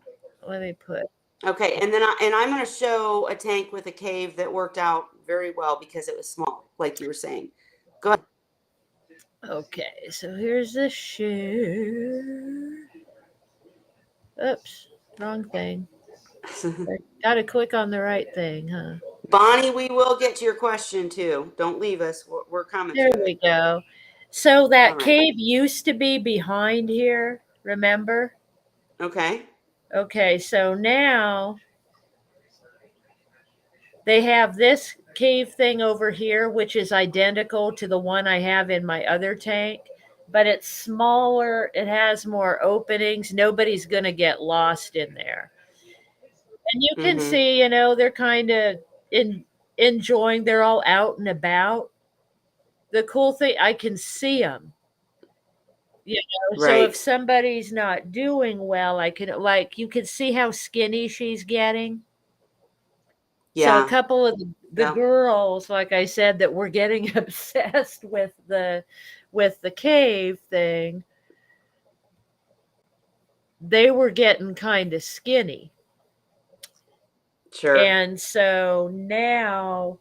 Speaker 2: Let me put.
Speaker 1: Okay, and then I'm going to show a tank with a cave that worked out very well because it was small, like you were saying. Go
Speaker 2: Okay, so here's the shoe. Oops, wrong thing.
Speaker 1: ahead.
Speaker 2: Got to click on the right thing, huh?
Speaker 1: Bonnie, we will get to your question too. Don't leave us. We're coming
Speaker 2: There
Speaker 1: to
Speaker 2: we
Speaker 1: it.
Speaker 2: go. So
Speaker 1: All
Speaker 2: that
Speaker 1: right.
Speaker 2: cave used to be behind here, remember?
Speaker 1: Okay.
Speaker 2: Okay, so now they have this cave thing over here, which is identical to the one I have in my other tank, but it's smaller. It has more openings. Nobody's going to get lost in there. And you can
Speaker 1: Mm-hmm.
Speaker 2: see, they're kind of enjoying, they're all out and about. The cool thing, I can see them. So if
Speaker 1: Right.
Speaker 2: somebody's not doing well, I can, like, you can see how skinny she's getting. So a
Speaker 1: Yeah.
Speaker 2: couple of the
Speaker 1: Yeah.
Speaker 2: girls, like I said, that were getting obsessed with the cave thing, they were getting kind of skinny.
Speaker 1: Sure.
Speaker 2: And so now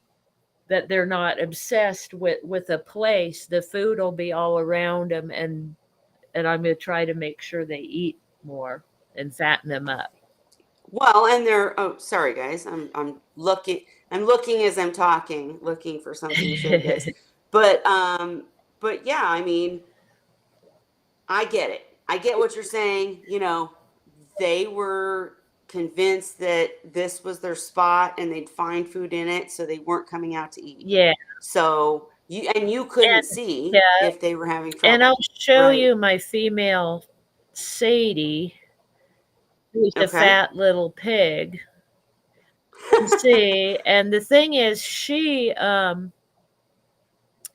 Speaker 2: that they're not obsessed with a place, the food will be all around them, and I'm going to try to make sure they eat more and fatten them up.
Speaker 1: Well, and they're. Oh, sorry, guys. I'm looking. I'm looking as I'm talking, looking for something to show you guys. But but yeah, I mean, I get it. I get what you're saying. They were convinced that this was their spot and they'd find food in it, so they weren't coming out to eat.
Speaker 2: Yeah.
Speaker 1: So, You couldn't
Speaker 2: And
Speaker 1: see
Speaker 2: yeah,
Speaker 1: if they were having
Speaker 2: and
Speaker 1: trouble,
Speaker 2: I'll show
Speaker 1: right?
Speaker 2: you my female Sadie, who's a
Speaker 1: Okay.
Speaker 2: fat little pig. You see, and the thing is, she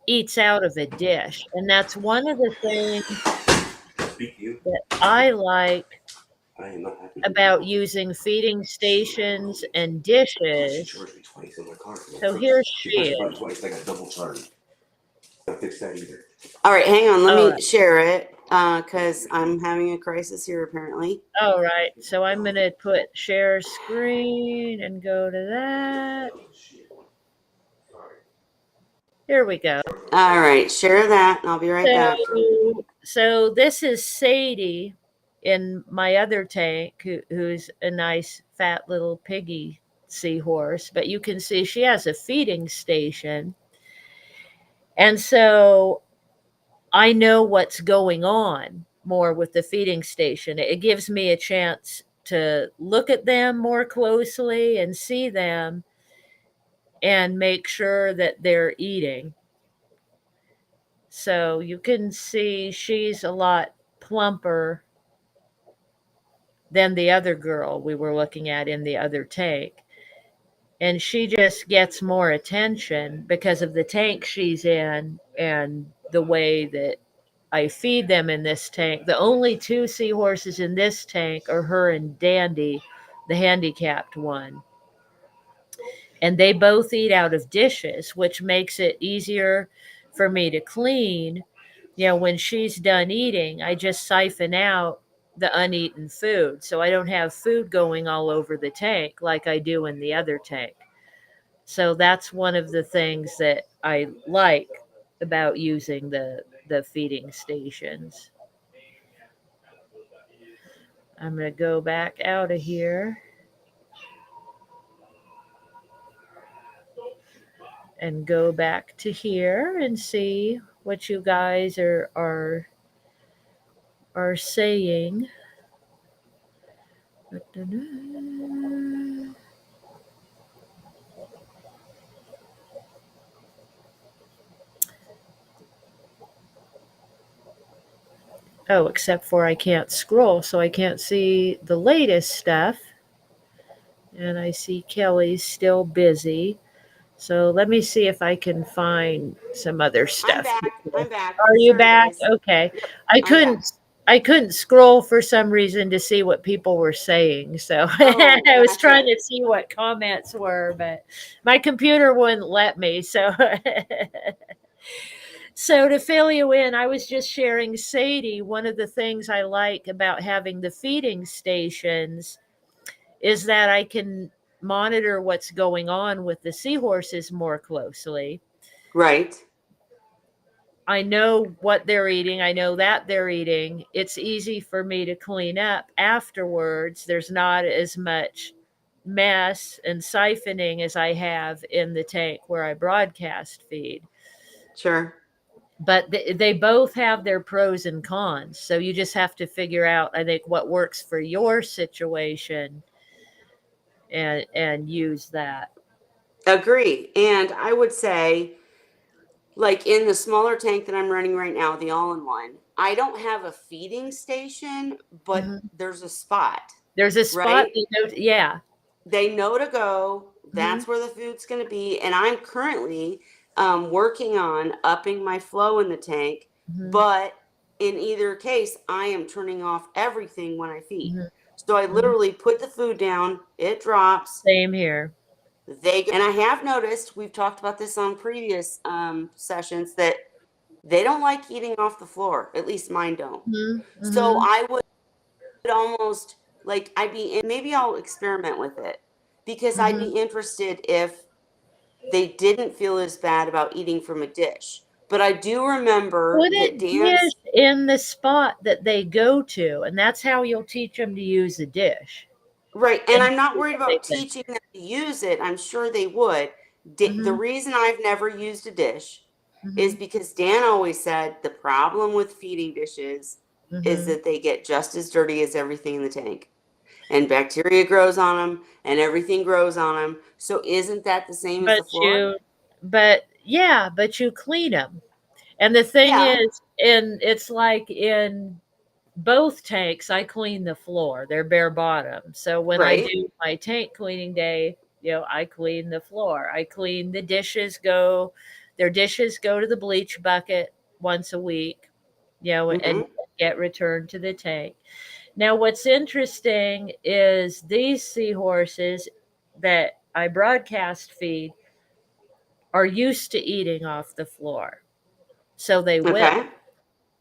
Speaker 2: eats out of a dish, and that's one of the things
Speaker 3: Speak to you.
Speaker 2: that I like
Speaker 3: I am not happy with
Speaker 2: about
Speaker 3: you.
Speaker 2: using feeding
Speaker 3: This is my
Speaker 2: stations
Speaker 3: problem.
Speaker 2: and
Speaker 3: Plus, she
Speaker 2: dishes.
Speaker 3: charged me twice in my car for my
Speaker 2: So
Speaker 3: purse.
Speaker 2: here
Speaker 3: She
Speaker 2: she
Speaker 3: pressed the button
Speaker 2: is.
Speaker 3: twice. I got double charged. Not fix that either.
Speaker 1: All right, hang on. Let
Speaker 2: All
Speaker 1: me
Speaker 2: right.
Speaker 1: share it because I'm having a crisis here apparently.
Speaker 2: All right. So I'm going to put share screen and go to that. Here we go.
Speaker 1: All right, share that and I'll be right back.
Speaker 2: So this is Sadie in my other tank, who's a nice fat little piggy seahorse. But you can see she has a feeding station, and so I know what's going on more with the feeding station. It gives me a chance to look at them more closely and see them and make sure that they're eating. So you can see she's a lot plumper than the other girl we were looking at in the other tank. And she just gets more attention because of the tank she's in and the way that I feed them in this tank. The only two seahorses in this tank are her and Dandy, the handicapped one. And they both eat out of dishes, which makes it easier for me to clean. You know, when she's done eating, I just siphon out the uneaten food. So I don't have food going all over the tank like I do in the other tank. So that's one of the things that I like about using the feeding stations. I'm going to go back out of here and go back to here and see what you guys are saying. Oh, except for I can't scroll, so I can't see the latest stuff. And I see Kelly's still busy. So let me see if I can find some other
Speaker 1: I'm
Speaker 2: stuff.
Speaker 1: back. I'm back.
Speaker 2: Are you
Speaker 1: Sorry,
Speaker 2: back?
Speaker 1: guys.
Speaker 2: Okay.
Speaker 1: Yep,
Speaker 2: I
Speaker 1: I'm back.
Speaker 2: couldn't I couldn't scroll for some reason to see what people were saying. So
Speaker 1: Oh,
Speaker 2: I was trying
Speaker 1: gotcha.
Speaker 2: to see what comments were, but my computer wouldn't let me. So so to fill you in, I was just sharing Sadie. One of the things I like about having the feeding stations is that I can monitor what's going on with the seahorses more closely.
Speaker 1: Right.
Speaker 2: I know what they're eating. I know that they're eating. It's easy for me to clean up afterwards. There's not as much mess and siphoning as I have in the tank where I broadcast feed.
Speaker 1: Sure.
Speaker 2: But they both have their pros and cons. So you just have to figure out, I think, what works for your situation and use that.
Speaker 1: Agree. And I would say, like in the smaller tank that I'm running right now, the all in one, I don't have a feeding station, but
Speaker 2: Mhm.
Speaker 1: there's a spot,
Speaker 2: There's a spot,
Speaker 1: right?
Speaker 2: yeah.
Speaker 1: They know to go.
Speaker 2: Hmm.
Speaker 1: That's where the food's going to be. And I'm currently working on upping my flow in the tank.
Speaker 2: Hmm.
Speaker 1: But in either case, I am turning off everything when I feed.
Speaker 2: Hmm.
Speaker 1: So I
Speaker 2: Hmm.
Speaker 1: literally put the food down, it drops,
Speaker 2: Same here.
Speaker 1: they go. And I have noticed, we've talked about this on previous sessions, that they don't like eating off the floor. At least mine don't.
Speaker 2: Hmm.
Speaker 1: So
Speaker 2: Hmm.
Speaker 1: I would almost like, maybe I'll experiment with it because I'd
Speaker 2: Hmm.
Speaker 1: be interested if they didn't feel as bad about eating from a dish. But I do remember
Speaker 2: Put
Speaker 1: that
Speaker 2: it dish
Speaker 1: Dan's
Speaker 2: in the spot that they go to, and that's how you'll teach them to use a dish
Speaker 1: right. And
Speaker 2: and
Speaker 1: I'm not
Speaker 2: see
Speaker 1: worried
Speaker 2: what they
Speaker 1: about
Speaker 2: think.
Speaker 1: teaching them to use it. I'm sure they would. The
Speaker 2: Hmm.
Speaker 1: reason I've never used a dish is
Speaker 2: Hmm.
Speaker 1: because Dan always said the problem with feeding dishes is
Speaker 2: Hmm.
Speaker 1: that they get just as dirty as everything in the tank. And bacteria grows on them and everything grows on them. So isn't that the same as the
Speaker 2: But
Speaker 1: floor?
Speaker 2: but Yeah, but you clean them. And the thing
Speaker 1: Yeah.
Speaker 2: is, and it's like in both tanks, I clean the floor. They're bare bottom. So when I
Speaker 1: Right.
Speaker 2: do my tank cleaning day, I clean the floor. I clean their dishes go to the bleach bucket once a week, and
Speaker 1: Hmm.
Speaker 2: get returned to the tank. Now, what's interesting is these seahorses that I broadcast feed are used to eating off the floor. So they will.
Speaker 1: Okay.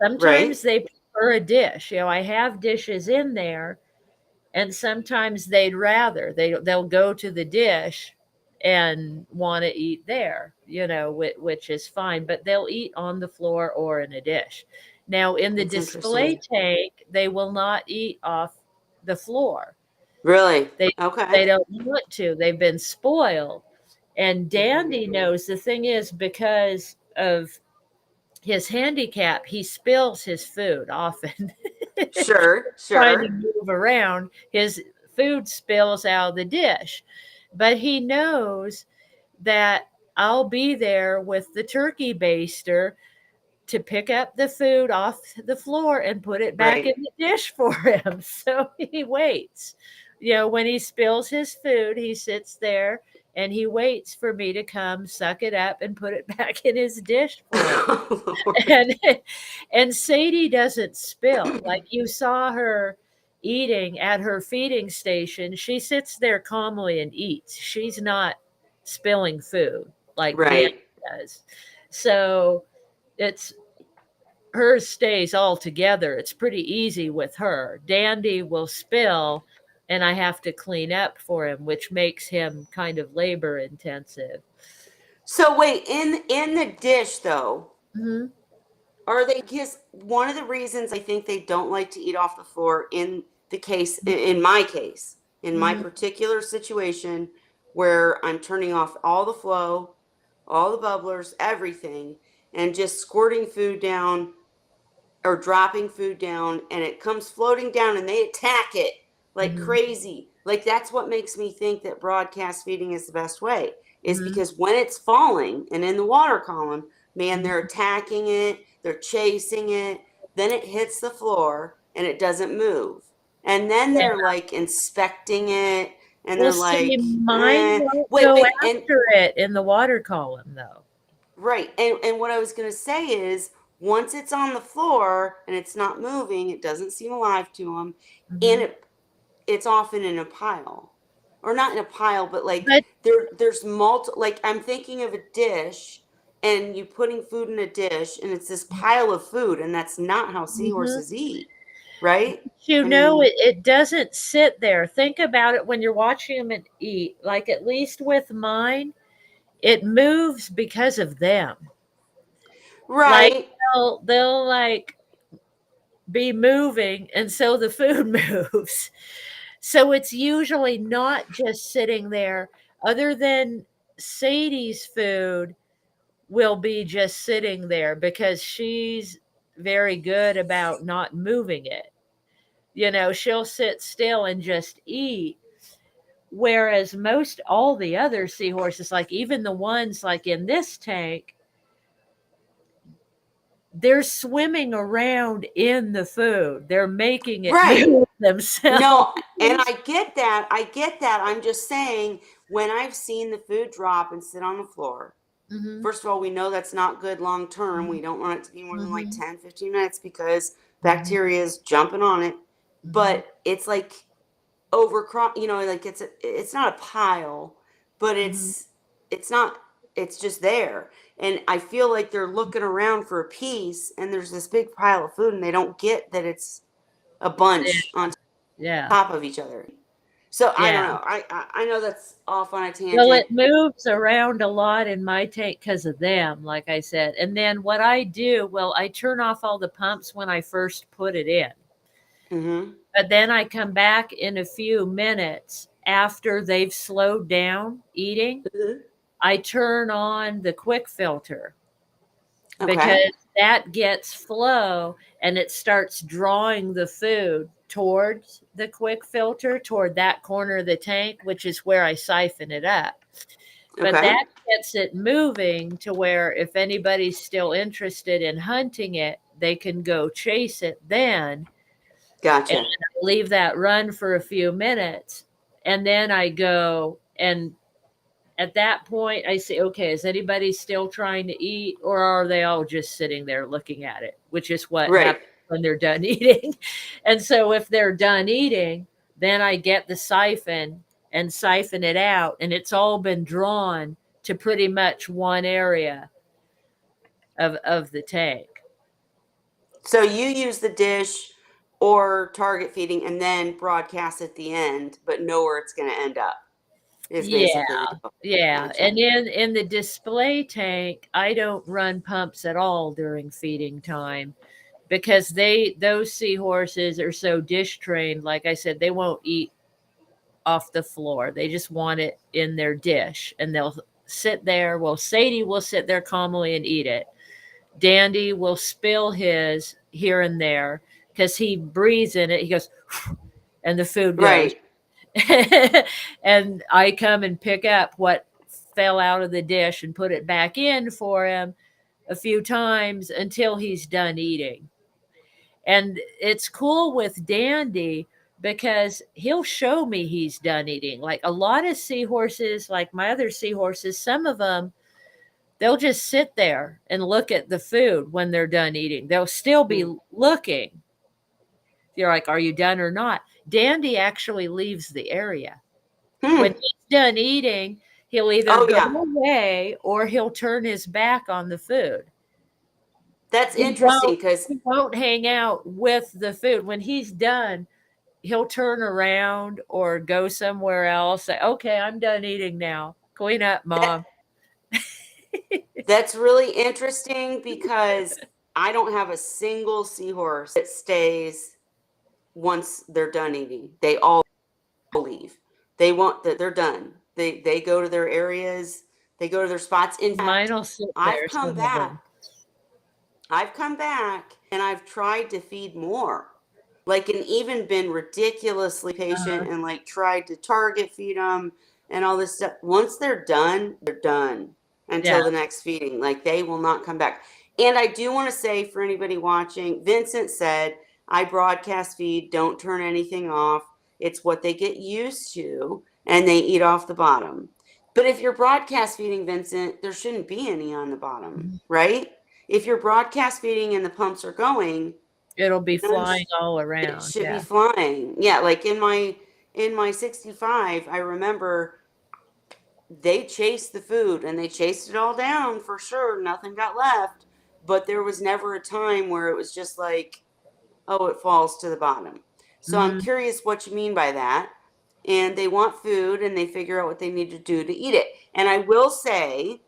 Speaker 2: Sometimes
Speaker 1: Right.
Speaker 2: they prefer a dish. I have dishes in there, and sometimes they'll go to the dish and want to eat there, which is fine, but they'll eat on the floor or in a dish. Now, in the
Speaker 1: That's
Speaker 2: display
Speaker 1: interesting.
Speaker 2: tank, they will not eat off the floor.
Speaker 1: Really?
Speaker 2: They
Speaker 1: Okay.
Speaker 2: they don't want to. They've been spoiled. And
Speaker 1: Hmm.
Speaker 2: Dandy knows the thing is because of his handicap, he spills his food often.
Speaker 1: Sure.
Speaker 2: Trying to
Speaker 1: Sure.
Speaker 2: move around, his food spills out of the dish. But he knows that I'll be there with the turkey baster to pick up the food off the floor and put it back in
Speaker 1: Right.
Speaker 2: the dish for him. So he waits. When he spills his food, he sits there and he waits for me to come suck it up and put it back in his dish for him.
Speaker 1: Oh, Lord.
Speaker 2: And and Sadie doesn't spill. Like you saw her eating at her feeding station, she sits there calmly and eats. She's not spilling food like Dan
Speaker 1: Right.
Speaker 2: does. So it's hers stays all together. It's pretty easy with her. Dandy will spill and I have to clean up for him, which makes him kind of labor intensive.
Speaker 1: So wait, in the dish though,
Speaker 2: Mhm.
Speaker 1: are they, because one of the reasons I think they don't like to eat off the floor in the case, in my case, in my
Speaker 2: Mhm.
Speaker 1: particular situation where I'm turning off all the flow, all the bubblers, everything, and just squirting food down or dropping food down, and it comes floating down and they attack it like
Speaker 2: Mhm.
Speaker 1: crazy. Like that's what makes me think that broadcast feeding is the best way, is
Speaker 2: Mhm.
Speaker 1: because when it's falling and in the water column, man, they're
Speaker 2: Mhm.
Speaker 1: attacking it, they're chasing it, then it hits the floor and it doesn't move. And then
Speaker 2: Yeah.
Speaker 1: they're like inspecting it and
Speaker 2: Well,
Speaker 1: they're
Speaker 2: see,
Speaker 1: like,
Speaker 2: mine won't go
Speaker 1: wait, and
Speaker 2: after it in the water column, though.
Speaker 1: right. And what I was going to say is once it's on the floor and it's not moving, it doesn't seem alive to them, and
Speaker 2: Mhm.
Speaker 1: it's often in a pile. Or not in a pile, but like
Speaker 2: But
Speaker 1: there's like I'm thinking of a dish and you putting food in a dish and it's this pile of food, and that's not how
Speaker 2: mhm.
Speaker 1: seahorses eat, right? I
Speaker 2: It,
Speaker 1: mean,
Speaker 2: it doesn't sit there. Think about it when you're watching them eat. Like, at least with mine, it moves because of them. Like,
Speaker 1: right,
Speaker 2: they'll like be moving, and so the food moves. So it's usually not just sitting there, other than Sadie's food will be just sitting there because she's very good about not moving it. She'll sit still and just eat. Whereas most all the other seahorses, like even the ones like in this tank, they're swimming around in the food. They're making it
Speaker 1: right.
Speaker 2: move themselves.
Speaker 1: No, and I get that. I get that. I'm just saying when I've seen the food drop and sit on the floor,
Speaker 2: Hmm.
Speaker 1: first of all, we know that's not good long term.
Speaker 2: Hmm.
Speaker 1: We don't want it to be more than like
Speaker 2: Hmm.
Speaker 1: 10, 15 minutes because
Speaker 2: Hmm.
Speaker 1: bacteria is jumping on it.
Speaker 2: Hmm.
Speaker 1: But it's like overcrop, like it's not a pile, but
Speaker 2: Hmm.
Speaker 1: it's not, it's just there. And I feel like they're looking around for a piece and there's this big pile of food and they don't get that it's a bunch on
Speaker 2: Yeah.
Speaker 1: top of each other. So I don't
Speaker 2: Yeah.
Speaker 1: know. I know that's off on a
Speaker 2: Well,
Speaker 1: tangent.
Speaker 2: it moves around a lot in my tank because of them, like I said. And then what I do, well, I turn off all the pumps when I first put it in.
Speaker 1: Mm-hmm.
Speaker 2: But then I come back in a few minutes after they've slowed down eating. I turn on the quick filter
Speaker 1: Okay.
Speaker 2: because that gets flow and it starts drawing the food towards the quick filter, toward that corner of the tank, which is where I siphon it up. But
Speaker 1: Okay.
Speaker 2: that gets it moving to where if anybody's still interested in hunting it, they can go chase it then and
Speaker 1: Gotcha.
Speaker 2: leave that run for a few minutes. And then I go, and at that point I say, okay, is anybody still trying to eat, or are they all just sitting there looking at it? Which is what
Speaker 1: Right.
Speaker 2: happens when they're done eating. And so if they're done eating, then I get the siphon and siphon it out, and it's all been drawn to pretty much one area of the tank.
Speaker 1: So you use the dish or target feeding and then broadcast at the end, but know where it's going to end up. Is
Speaker 2: Yeah,
Speaker 1: basically the goal.
Speaker 2: yeah.
Speaker 1: Gotcha.
Speaker 2: And in the display tank, I don't run pumps at all during feeding time because those seahorses are so dish trained. Like I said, they won't eat off the floor. They just want it in their dish, and they'll sit there. Well, Sadie will sit there calmly and eat it. Dandy will spill his here and there because he breathes in it. He goes, and the food goes.
Speaker 1: Right.
Speaker 2: And I come and pick up what fell out of the dish and put it back in for him a few times until he's done eating. And it's cool with Dandy because he'll show me he's done eating. Like a lot of seahorses, like my other seahorses, some of them, they'll just sit there and look at the food when they're done eating. They'll still be looking. You're like, are you done or not? Dandy actually leaves the area. When
Speaker 1: Hmm.
Speaker 2: he's done eating, he'll either
Speaker 1: Oh
Speaker 2: go
Speaker 1: yeah.
Speaker 2: away or he'll turn his back on the food.
Speaker 1: That's
Speaker 2: He
Speaker 1: interesting
Speaker 2: won't,
Speaker 1: because
Speaker 2: he won't hang out with the food. When he's done, he'll turn around or go somewhere else. Say, okay, I'm done eating now. Clean up, mom.
Speaker 1: that's really interesting because I don't have a single seahorse that stays once they're done eating. They all leave. They want that they're done. They go to their areas, they go to their spots. In
Speaker 2: Mine
Speaker 1: fact,
Speaker 2: will sit
Speaker 1: I've
Speaker 2: there,
Speaker 1: come
Speaker 2: some of
Speaker 1: back.
Speaker 2: them.
Speaker 1: I've come back and I've tried to feed more. Like, and even been ridiculously patient and like tried to target feed them and all this stuff. Once they're done
Speaker 2: Yeah.
Speaker 1: until the next feeding. Like, they will not come back. And I do want to say for anybody watching, Vincent said, I broadcast feed, don't turn anything off. It's what they get used to and they eat off the bottom. But if you're broadcast feeding, Vincent, there shouldn't be any on the bottom, right? If you're broadcast feeding and the pumps are going,
Speaker 2: It'll be
Speaker 1: none
Speaker 2: flying all
Speaker 1: it
Speaker 2: around.
Speaker 1: should be
Speaker 2: Yeah.
Speaker 1: flying. Yeah, like in my 65, I remember they chased the food and they chased it all down for sure. Nothing got left, but there was never a time where it was just like, oh, it falls to the bottom. So I'm
Speaker 2: Mm.
Speaker 1: curious what you mean by that. And they want food and they figure out what they need to do to eat it. And I will say,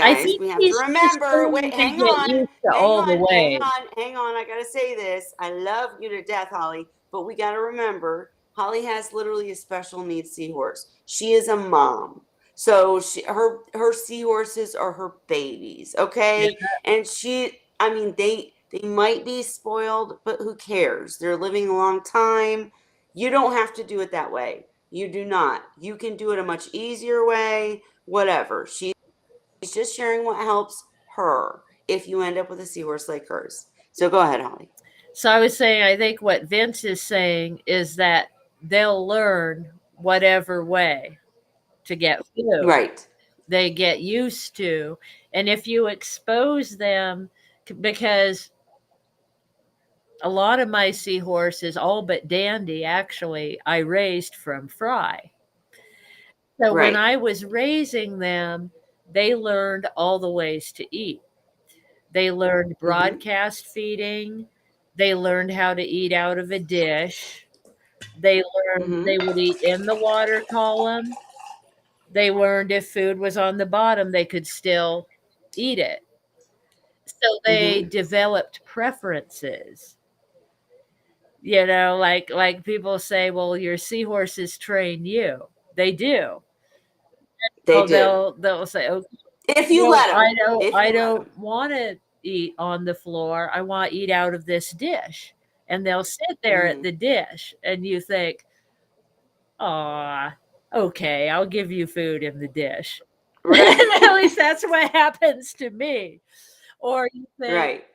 Speaker 2: I
Speaker 1: guys,
Speaker 2: think
Speaker 1: we have to
Speaker 2: he's just
Speaker 1: remember, wait,
Speaker 2: learning to
Speaker 1: hang
Speaker 2: get
Speaker 1: on,
Speaker 2: used to
Speaker 1: hang
Speaker 2: all the
Speaker 1: on, hang
Speaker 2: ways.
Speaker 1: on, hang on. I gotta say this. I love you to death, Holly, but we gotta remember Holly has literally a special needs seahorse. She is a mom. So her seahorses are her babies,
Speaker 2: Yeah.
Speaker 1: okay? And I mean, they might be spoiled, but who cares? They're living a long time. You don't have to do it that way. You do not. You can do it a much easier way, whatever. She's just sharing what helps her if you end up with a seahorse like hers. So go ahead, Holly.
Speaker 2: So I was saying, I think what Vince is saying is that they'll learn whatever way to get food.
Speaker 1: Right.
Speaker 2: They get used to. And if you expose them, because a lot of my seahorses, all but Dandy, actually, I raised from Fry. So when
Speaker 1: Right.
Speaker 2: I was raising them, they learned all the ways to eat. They learned
Speaker 1: Mm-hmm.
Speaker 2: broadcast feeding. They learned how to eat out of a dish. They learned
Speaker 1: Mm-hmm.
Speaker 2: they would eat in the water column. They learned if food was on the bottom, they could still eat it. So they
Speaker 1: Mm-hmm.
Speaker 2: developed preferences. Like people say, well, your seahorses train you. They do.
Speaker 1: They
Speaker 2: So
Speaker 1: do.
Speaker 2: they'll say, okay,
Speaker 1: If you
Speaker 2: well,
Speaker 1: let them. If
Speaker 2: I
Speaker 1: you let
Speaker 2: don't
Speaker 1: them.
Speaker 2: want to eat on the floor. I want to eat out of this dish. And they'll sit there at
Speaker 1: Mm-hmm.
Speaker 2: the dish and you think, "Aw." Okay, I'll give you food in the dish.
Speaker 1: Right.
Speaker 2: At least that's what happens to me. Or you think,
Speaker 1: Right.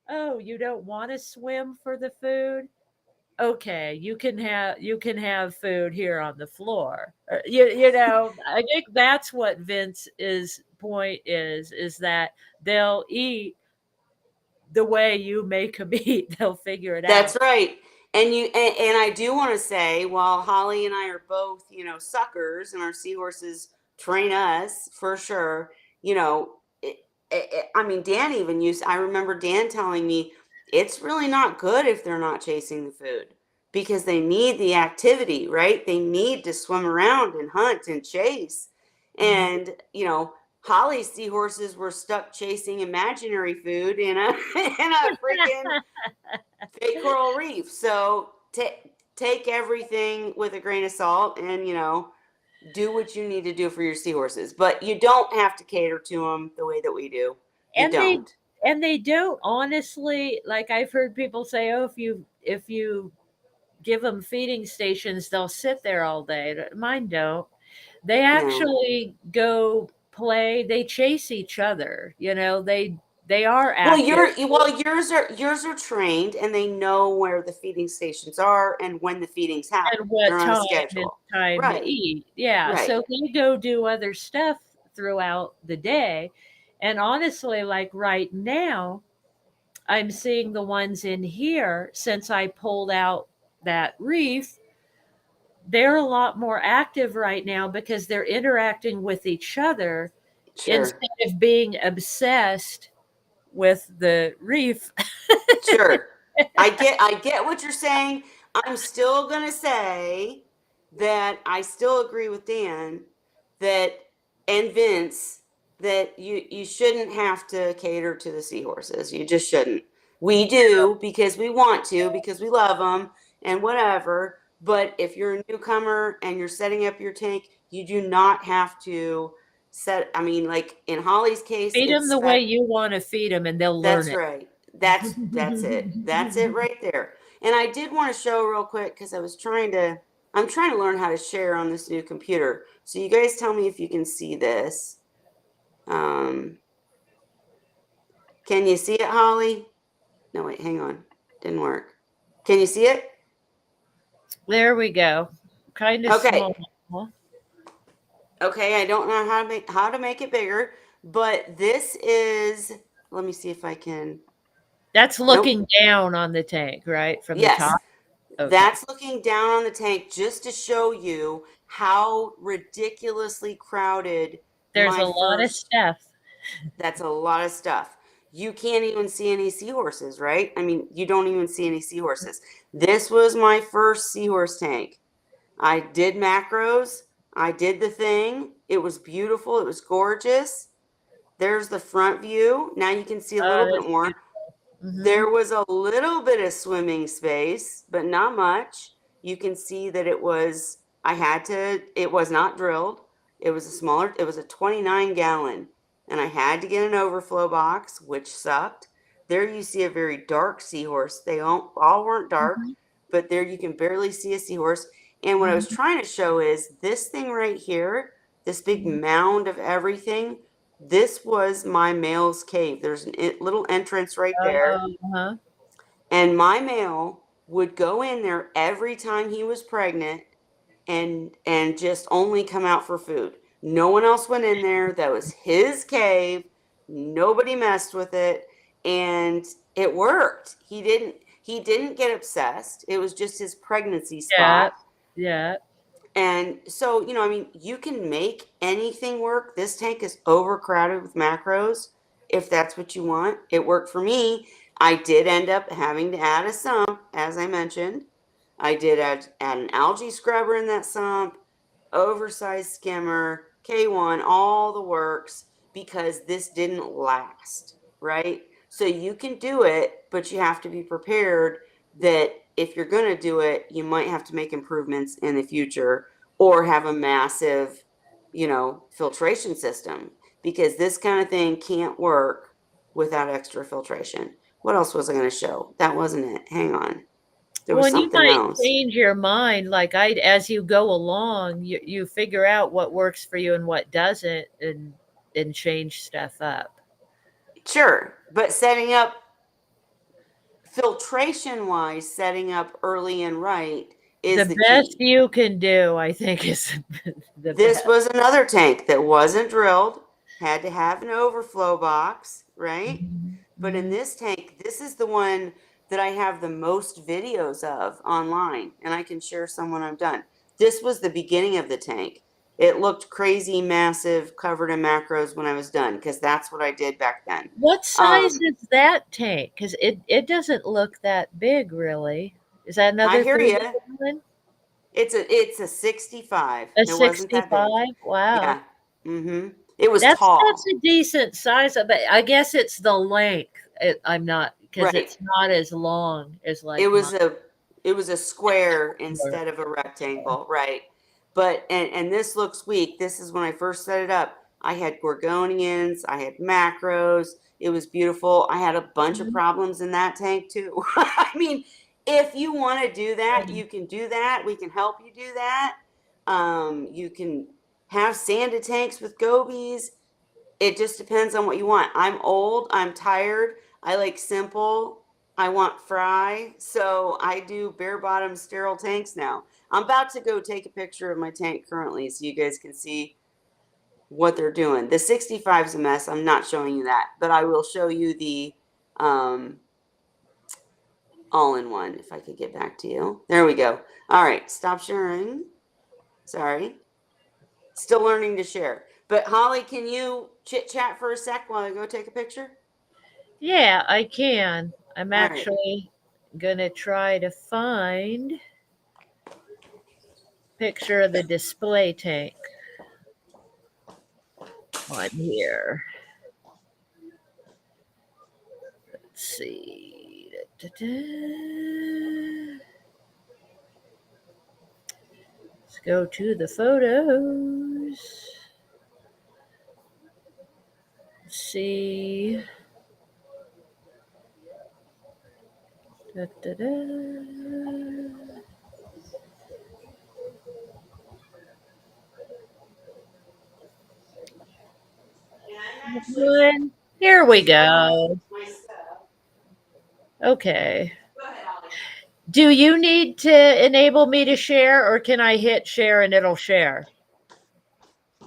Speaker 2: oh, you don't want to swim for the food? Okay, you can have food here on the floor. I think that's what Vince's point is that they'll eat the way you make them eat. They'll figure it
Speaker 1: That's
Speaker 2: out.
Speaker 1: right. And I do want to say, while Holly and I are both, suckers, and our seahorses train us for sure, you know, I mean, Dan even used. I remember Dan telling me it's really not good if they're not chasing the food because they need the activity, right? They need to swim around and hunt and chase.
Speaker 2: Mhm.
Speaker 1: And Holly's seahorses were stuck chasing imaginary food in a in a freaking fake coral reef. So take everything with a grain of salt, and do what you need to do for your seahorses. But you don't have to cater to them the way that we do. You
Speaker 2: And they
Speaker 1: don't.
Speaker 2: and they don't honestly, like I've heard people say, oh, if you give them feeding stations, they'll sit there all day. Mine don't. They
Speaker 1: No.
Speaker 2: actually go play. They chase each other. They are
Speaker 1: Well,
Speaker 2: active.
Speaker 1: yours are trained, and they know where the feeding stations are and when the feedings happen.
Speaker 2: And
Speaker 1: They're
Speaker 2: what
Speaker 1: on a
Speaker 2: time is
Speaker 1: schedule.
Speaker 2: time to
Speaker 1: Right.
Speaker 2: eat. Yeah,
Speaker 1: Right.
Speaker 2: so they go do other stuff throughout the day. And honestly, like right now, I'm seeing the ones in here since I pulled out that reef. They're a lot more active right now because they're interacting with each other
Speaker 1: Sure.
Speaker 2: instead of being obsessed with the reef.
Speaker 1: Sure. I get what you're saying. I'm still going to say that I still agree with Dan that and Vince that you shouldn't have to cater to the seahorses. You just shouldn't. We do because we want to, because we love them and whatever, but if you're a newcomer and you're setting up your tank, you do not have to set, I mean, like in Holly's case,
Speaker 2: Feed them
Speaker 1: it's
Speaker 2: the way
Speaker 1: spec.
Speaker 2: you want to feed them, and they'll learn
Speaker 1: That's
Speaker 2: it.
Speaker 1: right. That's it. That's it right there. And I did want to show real quick because I'm trying to learn how to share on this new computer. So you guys tell me if you can see this. Um, can you see it, Holly? No, wait, hang on. Didn't work. Can you see it?
Speaker 2: There we go. Kind of
Speaker 1: Okay.
Speaker 2: small.
Speaker 1: Okay, I don't know how to make it bigger, but this is, let me see if I can.
Speaker 2: That's
Speaker 1: Nope.
Speaker 2: looking down on the tank, right? From the
Speaker 1: Yes.
Speaker 2: top? Okay.
Speaker 1: That's looking down on the tank just to show you how ridiculously crowded
Speaker 2: There's
Speaker 1: my
Speaker 2: a lot of
Speaker 1: first.
Speaker 2: stuff.
Speaker 1: That's a lot of stuff. You can't even see any seahorses, right? I mean, you don't even see any seahorses. This was my first seahorse tank. I did macros. I did the thing. It was beautiful. It was gorgeous. There's the front view. Now you can see a
Speaker 2: Oh,
Speaker 1: little bit
Speaker 2: that's
Speaker 1: more.
Speaker 2: beautiful. Hmm.
Speaker 1: There was a little bit of swimming space, but not much. You can see that it was not drilled. It was a 29 gallon, and I had to get an overflow box, which sucked. There you see a very dark seahorse. They all weren't dark,
Speaker 2: Hmm.
Speaker 1: but there you can barely see a seahorse. And what I was
Speaker 2: Hmm.
Speaker 1: trying to show is this thing right here, this big
Speaker 2: Hmm.
Speaker 1: mound of everything. This was my male's cave. There's a little entrance right there.
Speaker 2: Uh-huh.
Speaker 1: And my male would go in there every time he was pregnant and just only come out for food. No one else went in there. That was his cave. Nobody messed with it, and it worked. He didn't get obsessed. It was just his pregnancy
Speaker 2: Yeah.
Speaker 1: spot.
Speaker 2: Yeah.
Speaker 1: And so, I mean, you can make anything work. This tank is overcrowded with macros. If that's what you want, it worked for me. I did end up having to add a sump, as I mentioned. I did add an algae scrubber in that sump, oversized skimmer, K1, all the works, because this didn't last, right? So you can do it, but you have to be prepared that if you're going to do it, you might have to make improvements in the future or have a massive, filtration system, because this kind of thing can't work without extra filtration. What else was I going to show? That wasn't it. Hang on. There
Speaker 2: Well,
Speaker 1: was
Speaker 2: and you
Speaker 1: something
Speaker 2: might
Speaker 1: else.
Speaker 2: change your mind. Like as you go along, you figure out what works for you and what doesn't, and change stuff up.
Speaker 1: Sure, but setting up filtration wise, setting up early and right is
Speaker 2: The
Speaker 1: the
Speaker 2: best
Speaker 1: key.
Speaker 2: you can do, I think, is the
Speaker 1: This
Speaker 2: best.
Speaker 1: was another tank that wasn't drilled, had to have an overflow box, right?
Speaker 2: Mhm,
Speaker 1: But in
Speaker 2: mhm.
Speaker 1: this tank, this is the one that I have the most videos of online, and I can share some when I'm done. This was the beginning of the tank. It looked crazy, massive, covered in macros when I was done, because that's what I did back then.
Speaker 2: What size
Speaker 1: Um,
Speaker 2: is that tank? Because it doesn't look that big, really. Is that
Speaker 1: I
Speaker 2: another
Speaker 1: hear
Speaker 2: 30
Speaker 1: you.
Speaker 2: gallon?
Speaker 1: It's a 65.
Speaker 2: A
Speaker 1: It wasn't that big.
Speaker 2: 65? Wow.
Speaker 1: Yeah. Mm-hmm. It was
Speaker 2: That's
Speaker 1: tall.
Speaker 2: a decent size, but I guess it's the length. I'm not because
Speaker 1: Right.
Speaker 2: it's not as long as
Speaker 1: It
Speaker 2: like my
Speaker 1: was a it was a square instead of a rectangle, right? But and this looks weak. This is when I first set it up. I had gorgonians, I had macros. It was beautiful. I had a bunch of problems in that tank too. I mean, if you want to do that, you can do that. We can help you do that. You can have sanded tanks with gobies. It just depends on what you want. I'm old, I'm tired, I like simple, I want fry, so I do bare bottom sterile tanks now. I'm about to go take a picture of my tank currently so you guys can see what they're doing. The 65 is a mess. I'm not showing you that, but I will show you the um, all-in-one if I could get back to you. There we go. All right, stop sharing. Sorry. Still learning to share. But Holly, can you chit chat for a sec while I go take a picture?
Speaker 2: Yeah, I can. I'm
Speaker 1: All right.
Speaker 2: actually gonna try to find picture of the display tank on here. Let's see. Da-da-da. Let's go to the photos. Let's see. Da-da-da.
Speaker 1: And I'm actually
Speaker 2: One. Here we
Speaker 1: showing
Speaker 2: go.
Speaker 1: my stuff.
Speaker 2: Okay.
Speaker 1: Go ahead, Holly.
Speaker 2: Do you need to enable me to share, or can I hit share and it'll share?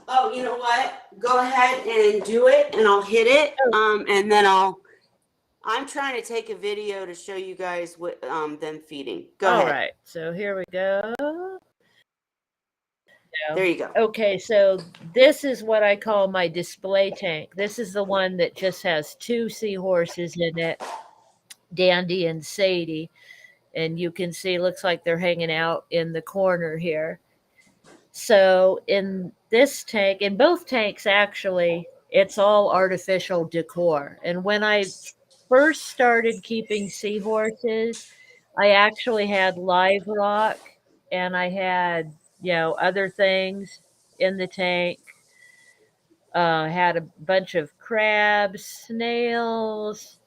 Speaker 1: Oh, you know what? Go ahead and do it, and I'll hit it.
Speaker 2: Oh,
Speaker 1: And then I'm trying to take a video to show you guys what them feeding. Go
Speaker 2: all
Speaker 1: ahead.
Speaker 2: right. So here we go.
Speaker 1: There you go.
Speaker 2: Okay, so this is what I call my display tank. This is the one that just has two seahorses in it, Dandy and Sadie. And you can see, looks like they're hanging out in the corner here. So in this tank, in both tanks actually, it's all artificial decor. And when I first started keeping seahorses, I actually had live rock and I had, other things in the tank. Had a bunch of crabs, snails,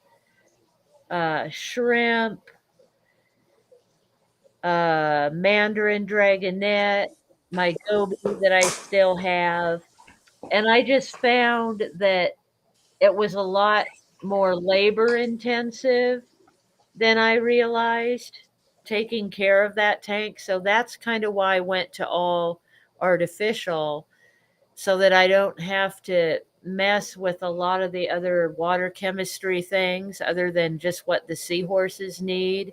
Speaker 2: shrimp, mandarin dragonet, my goby that I still have. And I just found that it was a lot more labor intensive than I realized taking care of that tank. So that's kind of why I went to all artificial so that I don't have to mess with a lot of the other water chemistry things other than just what the seahorses need.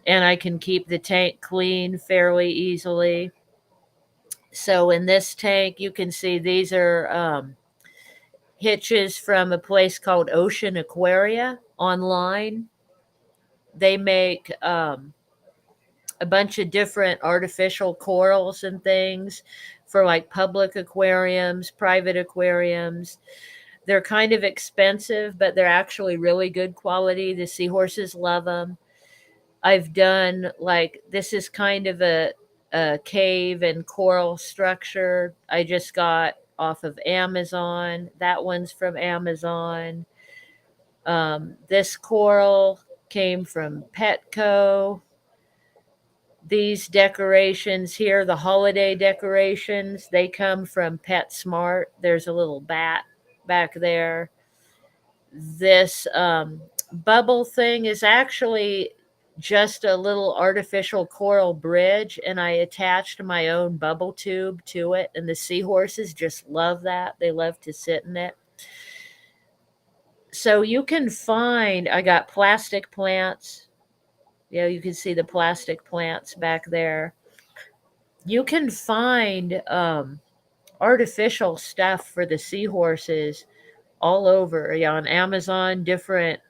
Speaker 2: And I can keep the tank clean fairly easily. So in this tank, you can see these are hitches from a place called Ocean Aquaria online. They make a bunch of different artificial corals and things for like public aquariums, private aquariums. They're kind of expensive, but they're actually really good quality. The seahorses love them. I've done like this is kind of a cave and coral structure I just got off of Amazon. That one's from Amazon. This coral came from Petco. These decorations here, the holiday decorations, they come from PetSmart. There's a little bat back there. This bubble thing is actually just a little artificial coral bridge, and I attached my own bubble tube to it, and the seahorses just love that. They love to sit in it. So you can find, I got plastic plants. You know, you can see the plastic plants back there. You can find artificial stuff for the seahorses all over, yeah, on Amazon, different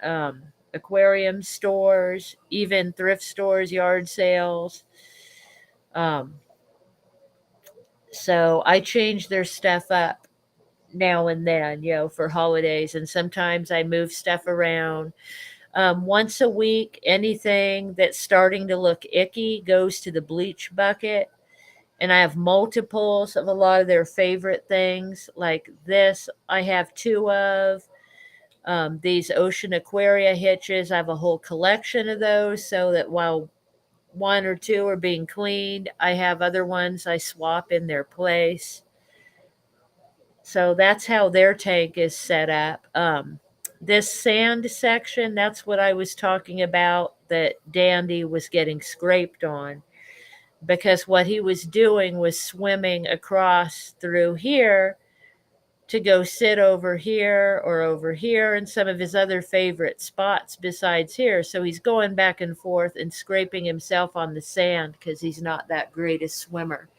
Speaker 2: aquarium stores, even thrift stores, yard sales. Um, so I change their stuff up now and then, you know, for holidays, and sometimes I move stuff around. Once a week, anything that's starting to look icky goes to the bleach bucket. And I have multiples of a lot of their favorite things. Like this, I have two of. These ocean aquaria hitches, I have a whole collection of those so that while one or two are being cleaned, I have other ones I swap in their place. So that's how their tank is set up. This sand section, that's what I was talking about that Dandy was getting scraped on, because what he was doing was swimming across through here to go sit over here or over here in some of his other favorite spots besides here. So he's going back and forth and scraping himself on the sand because he's not that great a swimmer.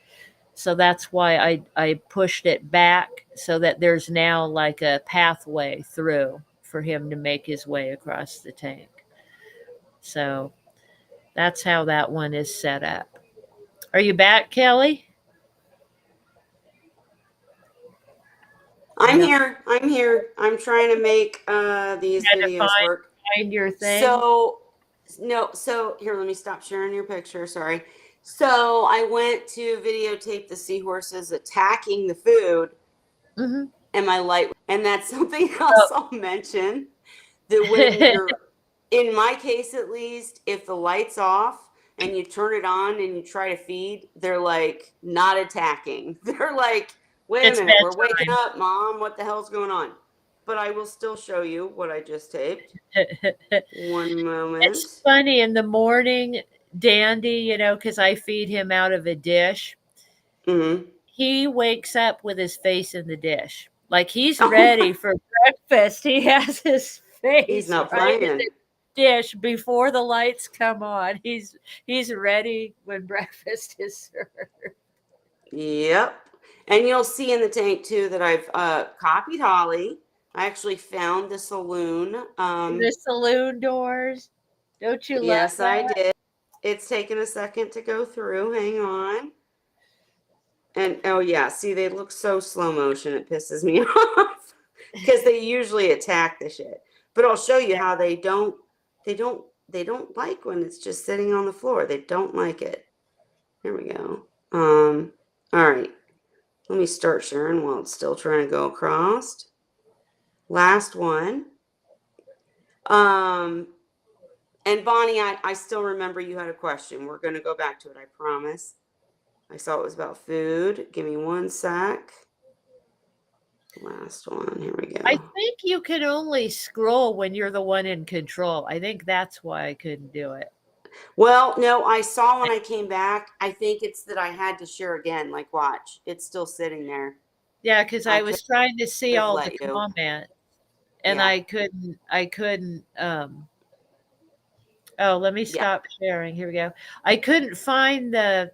Speaker 2: So that's why I pushed it back so that there's now like a pathway through for him to make his way across the tank. So that's how that one is set up. Are you back, Kelly?
Speaker 1: I'm
Speaker 2: No.
Speaker 1: here. I'm here. I'm trying to make these
Speaker 2: Had to
Speaker 1: videos work.
Speaker 2: find your thing.
Speaker 1: So no, so here, let me stop sharing your picture. Sorry. So I went to videotape the seahorses attacking the food,
Speaker 2: Mm-hmm.
Speaker 1: and my light, and that's something else I'll mention, that when you're, in my case at least, if the light's off and you turn it on and you try to feed, they're like not attacking. They're like, wait a
Speaker 2: It's
Speaker 1: minute, we're waking
Speaker 2: bedtime.
Speaker 1: up, mom, what the hell's going on? But I will still show you what I just taped. One moment.
Speaker 2: It's funny in the morning, Dandy, you know, because I feed him out of a dish.
Speaker 1: Mm-hmm.
Speaker 2: He wakes up with his face in the dish. Like he's
Speaker 1: Oh
Speaker 2: ready
Speaker 1: my,
Speaker 2: for breakfast. He has his
Speaker 1: he's
Speaker 2: face
Speaker 1: not
Speaker 2: right in
Speaker 1: playing.
Speaker 2: the dish before the lights come on. He's ready when breakfast is served.
Speaker 1: Yep. And you'll see in the tank too that I've copied Holly. I actually found the saloon.
Speaker 2: The saloon doors. Don't you love
Speaker 1: Yes, I
Speaker 2: that?
Speaker 1: did. It's taken a second to go through. Hang on. And oh yeah, see, they look so slow motion. It pisses me off because they usually attack the shit. But I'll show you how they don't like when it's just sitting on the floor. They don't like it. Here we go. All right. Let me start sharing while it's still trying to go across. Last one. Um, and Bonnie, I still remember you had a question. We're gonna go back to it, I promise. I saw it was about food. Give me one sec. Last one. Here we
Speaker 2: I
Speaker 1: go.
Speaker 2: think you can only scroll when you're the one in control. I think that's why I couldn't do it.
Speaker 1: Well, no, I saw when I came back. I think it's that I had to share again. Like, watch, it's still sitting there.
Speaker 2: Yeah, because
Speaker 1: I
Speaker 2: I
Speaker 1: could
Speaker 2: was trying to see
Speaker 1: have
Speaker 2: all the
Speaker 1: let you.
Speaker 2: comments and
Speaker 1: Yeah,
Speaker 2: I couldn't oh, let me
Speaker 1: yeah.
Speaker 2: stop sharing. Here we go. I couldn't find the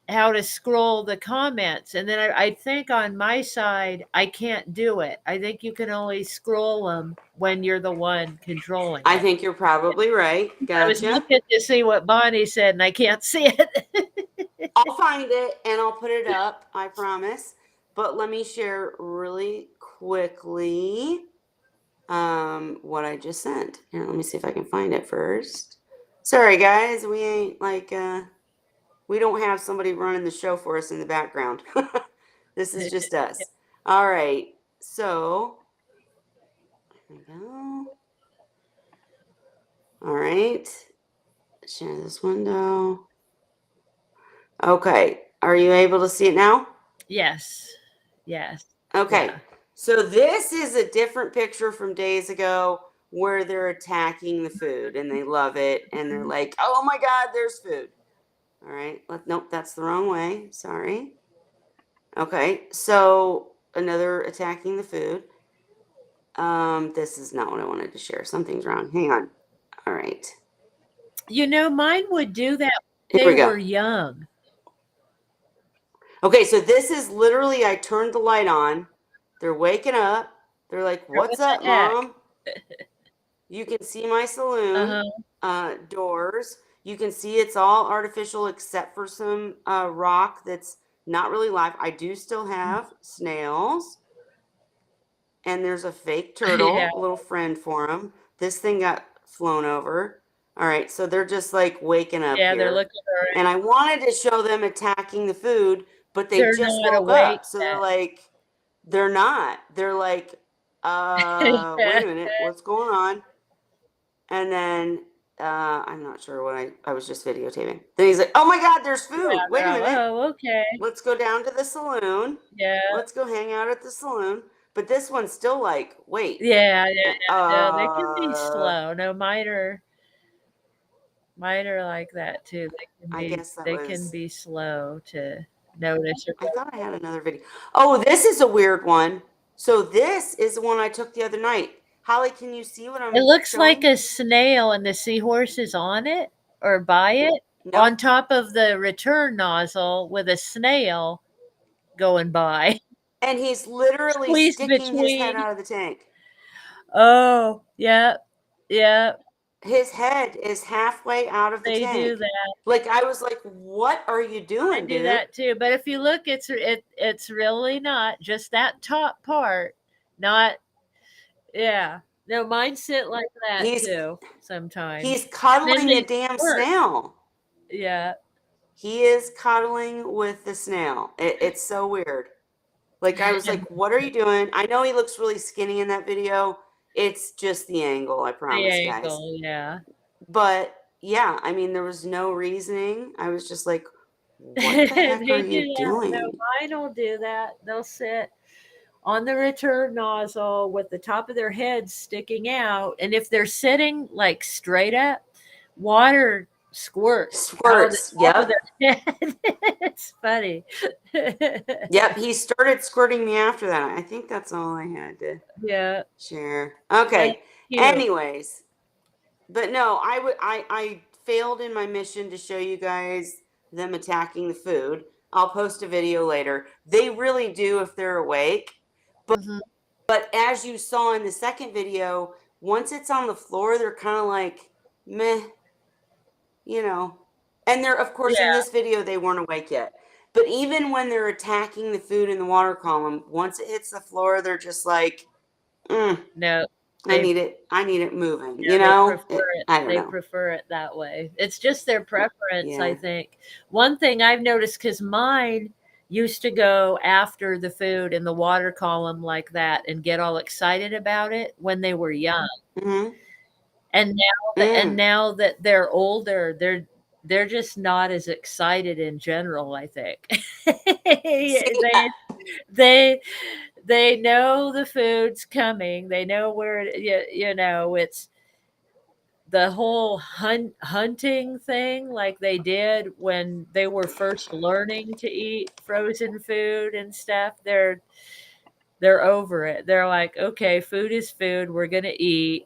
Speaker 2: how to scroll the comments. And then I think on my side I can't do it. I think you can only scroll them when you're the one controlling
Speaker 1: I
Speaker 2: it.
Speaker 1: think you're probably right.
Speaker 2: I was
Speaker 1: Gotcha.
Speaker 2: looking to see what Bonnie said and I can't see it.
Speaker 1: I'll find it and I'll put it up. I promise. But let me share really quickly what I just sent. Here, let me see if I can find it first. Sorry guys, we ain't like we don't have somebody running the show for us in the background. This is just us. All right. So here we go. All right. share this window. Okay. Are you able to see it now?
Speaker 2: Yes. Yes.
Speaker 1: Okay.
Speaker 2: Yeah.
Speaker 1: So this is a different picture from days ago where they're attacking the food and they love it and they're like, "Oh my God, there's food." All right. Nope, that's the wrong way. Sorry. Okay. So another attacking the food. This is not what I wanted to share. Something's wrong. Hang on. All right.
Speaker 2: You know, mine would do that
Speaker 1: Here
Speaker 2: when
Speaker 1: we
Speaker 2: they
Speaker 1: go.
Speaker 2: were young.
Speaker 1: Okay, so this is literally I turned the light on. They're waking up. They're like,
Speaker 2: Or
Speaker 1: "What's
Speaker 2: what the
Speaker 1: up,
Speaker 2: heck?
Speaker 1: Mom?" You can see my saloon
Speaker 2: Uh-huh.
Speaker 1: doors. You can see it's all artificial except for some rock that's not really live. I do still have snails, and there's a fake
Speaker 2: Yeah.
Speaker 1: turtle, a little friend for them. This thing got flown over. All right, so they're just like waking up
Speaker 2: Yeah, they're
Speaker 1: here.
Speaker 2: looking around.
Speaker 1: And I wanted to show them attacking the food, but they
Speaker 2: They're
Speaker 1: just
Speaker 2: not
Speaker 1: woke
Speaker 2: awake
Speaker 1: up. So they're like, they're not. They're like, wait a
Speaker 2: yet.
Speaker 1: minute, what's going on? And then I'm not sure what I was just videotaping. Then he's like, "Oh my God, there's
Speaker 2: Yeah,
Speaker 1: food. Wait
Speaker 2: they're
Speaker 1: a
Speaker 2: all,
Speaker 1: minute.
Speaker 2: oh, okay.
Speaker 1: Let's go down to the saloon.
Speaker 2: Yeah.
Speaker 1: Let's go hang out at the saloon." But this one's still like, "Wait,
Speaker 2: Yeah, yeah, yeah. No, they can be
Speaker 1: uh,
Speaker 2: slow. No, mine are like that too.
Speaker 1: I guess that
Speaker 2: They can
Speaker 1: was.
Speaker 2: be slow to notice.
Speaker 1: I thought I had another video. Oh, this is a weird one. So this is the one I took the other night. Holly, can you see what
Speaker 2: It
Speaker 1: I'm
Speaker 2: looks like
Speaker 1: showing?
Speaker 2: a snail and the seahorse is on it or by it on
Speaker 1: Nope.
Speaker 2: top of the return nozzle with a snail going by.
Speaker 1: And he's literally
Speaker 2: Squeezed
Speaker 1: sticking his head
Speaker 2: between.
Speaker 1: out of the tank.
Speaker 2: Oh, yeah. Yeah,
Speaker 1: His head is halfway out of the
Speaker 2: they do
Speaker 1: tank.
Speaker 2: that.
Speaker 1: Like I was like, "What are you
Speaker 2: I
Speaker 1: doing,
Speaker 2: do
Speaker 1: dude?"
Speaker 2: that too. But if you look, it's really not just that top part. Not yeah. No, mine sit like that
Speaker 1: He's
Speaker 2: too sometimes.
Speaker 1: he's
Speaker 2: Then
Speaker 1: cuddling the
Speaker 2: they
Speaker 1: damn
Speaker 2: work.
Speaker 1: snail.
Speaker 2: Yeah.
Speaker 1: He is cuddling with the snail. It's so weird. Like I was like, "What are you doing?" I know he looks really skinny in that video. It's just the angle, I
Speaker 2: The
Speaker 1: promise, guys.
Speaker 2: angle, yeah.
Speaker 1: But yeah, I mean, there was no reasoning. I was just like, "What the heck are
Speaker 2: They
Speaker 1: you
Speaker 2: do that. No,
Speaker 1: doing?"
Speaker 2: mine will do that. They'll sit on the return nozzle with the top of their head sticking out. And if they're sitting like straight up, water squirts out of the
Speaker 1: Squirts.
Speaker 2: top of
Speaker 1: Yep.
Speaker 2: their head. It's funny.
Speaker 1: Yep, he started squirting me after that. I think that's all I had to
Speaker 2: Yeah,
Speaker 1: share.
Speaker 2: that's
Speaker 1: Okay.
Speaker 2: cute.
Speaker 1: Anyways, but no, I failed in my mission to show you guys them attacking the food. I'll post a video later. They really do if they're awake.
Speaker 2: Mhm.
Speaker 1: But as you saw in the second video, once it's on the floor, they're kind of like meh, you know. And they're, of course, in
Speaker 2: Yeah,
Speaker 1: this video, they weren't awake yet. But even when they're attacking the food in the water column, once it hits the floor, they're just like, mm,
Speaker 2: no,
Speaker 1: I
Speaker 2: they
Speaker 1: need it. I need it moving.
Speaker 2: yeah,
Speaker 1: You
Speaker 2: they
Speaker 1: know,
Speaker 2: prefer it.
Speaker 1: I don't
Speaker 2: They
Speaker 1: know.
Speaker 2: prefer it that way. It's just their preference, I
Speaker 1: Yeah.
Speaker 2: think. One thing I've noticed because mine used to go after the food in the water column like that and get all excited about it when they were young.
Speaker 1: Mm-hmm.
Speaker 2: And
Speaker 1: Mm.
Speaker 2: now that they're older, they're just not as excited in general, I think.
Speaker 1: See,
Speaker 2: they they they know the food's coming. They know where you know it's the whole hunting thing like they did when they were first learning to eat frozen food and stuff. They're over it. They're like, okay, food is food. We're gonna eat.